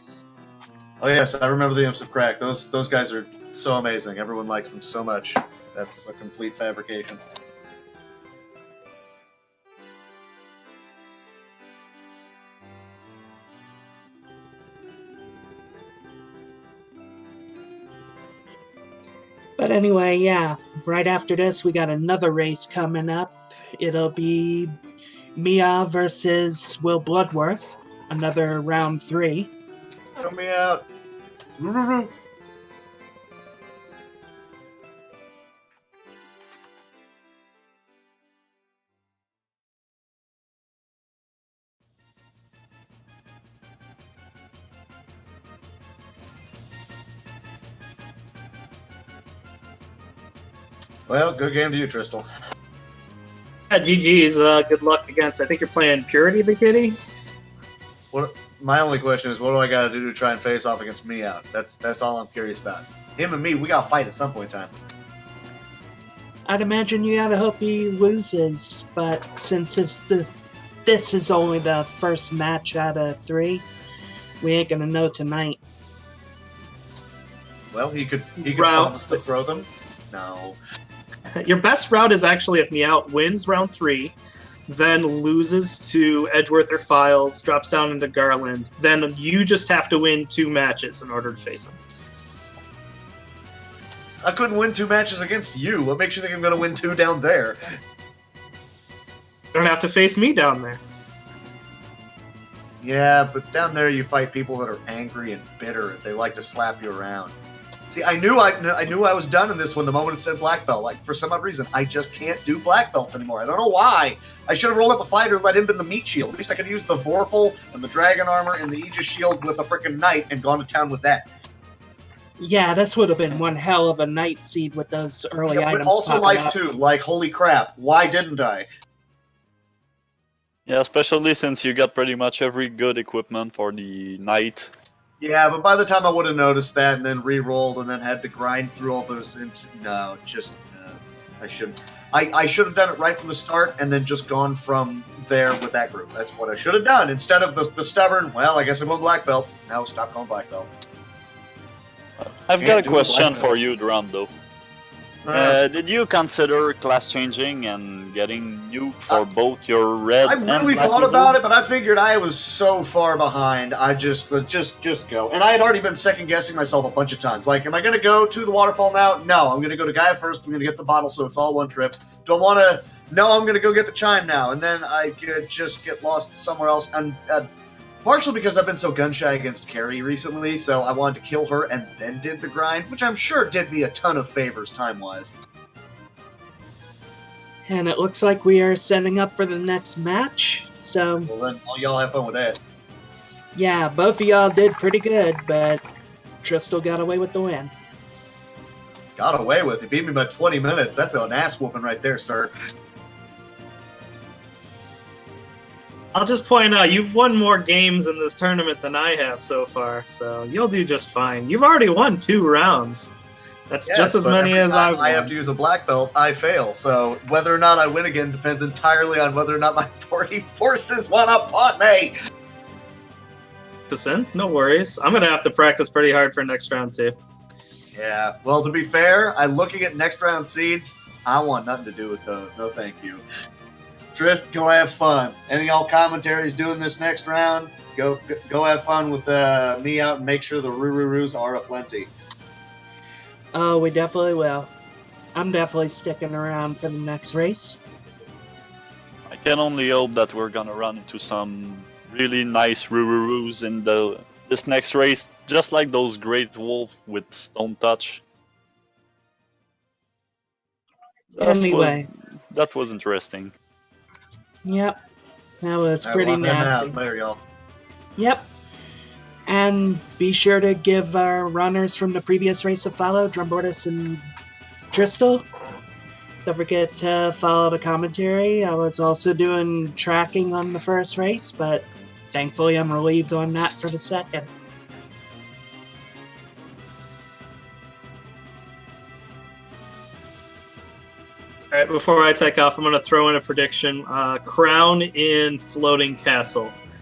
Oh yes, I remember the Imps of Crack. Those guys are so amazing. Everyone likes them so much. That's a complete fabrication. But anyway, yeah, right after this, we got another race coming up. It'll be Mia versus Will Bloodworth, another round 3. Help me out. Roo-roo-roo. Well, good game to you, Tristal. Yeah, GG's. Good luck against. I think you're playing Purity the Kitty. What? My only question is, what do I got to do to try and face off against me out? That's all I'm curious about. Him and me, we got to fight at some point in time. I'd imagine you gotta hope he loses, but since this is only the first match out of 3, we ain't gonna know tonight. Well, he could Route. promise to throw them. No. Your best route is actually if Meowth wins round 3, then loses to Edgeworth or Files, drops down into Garland, then you just have to win 2 matches in order to face him. I couldn't win 2 matches against you. What makes you think I'm going to win 2 down there? You don't have to face me down there. Yeah, but down there you fight people that are angry and bitter. They like to slap you around. See, I knew I was done in this one the moment it said black belt. Like, for some odd reason, I just can't do black belts anymore. I don't know why. I should have rolled up a fighter and let him in the meat shield. At least I could use the Vorpal and the Dragon Armor and the Aegis Shield with a freaking Knight and gone to town with that. Yeah, this would have been one hell of a night seed with those early Yeah, items. but also popping life up. too. Like, holy crap, why didn't I? Yeah, especially since you got pretty much every good equipment for the night. Yeah, but by the time I would have noticed that and then re-rolled and then had to grind through all those imps, no, just I should have done it right from the start and then just gone from there with that group. That's what I should have done instead of the stubborn. Well, I guess I'm going black belt. Now stop going black belt. I've Can't got a do question black for belt. you, Drum, though. Uh, Did you consider class changing and getting nuked for both your red I and really black thought wizard? about it, but I figured I was so far behind. I just go. And I had already been second guessing myself a bunch of times. Like, am I going to go to the waterfall now? No, I'm going to go to Gaia first. I'm going to get the bottle, so it's all one trip. Do I want to? No, I'm going to go get the chime now, and then I could just get lost somewhere else. And partially because I've been so gun shy against Carrie recently, so I wanted to kill her and then did the grind, which I'm sure did me a ton of favors time wise. And it looks like we are setting up for the next match. So, Well, then all y'all have fun with that. yeah, both of y'all did pretty good, but Tristal got away with the win. Got away with it. Beat me by 20 minutes. That's an ass whooping right there, sir. I'll just point out, you've won more games in this tournament than I have so far, so you'll do just fine. You've already won 2 rounds. That's Yes, just as but many every as time I've I have won. to use a black belt, I fail. So whether or not I win again depends entirely on whether or not my party forces want to punt me. Sin, no worries. I'm going to have to practice pretty hard for next round, too. Yeah, well, to be fair, I'm looking at next round seeds. I want nothing to do with those. No, thank you. Trist, go have fun. Any y'all commentaries doing this next round? Go have fun with me out and make sure the Roo-Roo-Roos are aplenty. Oh, we definitely will. I'm definitely sticking around for the next race. I can only hope that we're gonna run into some really nice Roo-Roo-Roos in this next race, just like those Great Wolf with Stone Touch. Anyway. That was interesting. Yep. That was All right, pretty well, I'm heading nasty. out. Later, y'all. Yep. And be sure to give our runners from the previous race a follow, Drumboardist and Tristal. Don't forget to follow the commentary. I was also doing tracking on the first race, but thankfully I'm relieved on that for the second. All right, before I take off, I'm going to throw in a prediction. Crown in Floating Castle.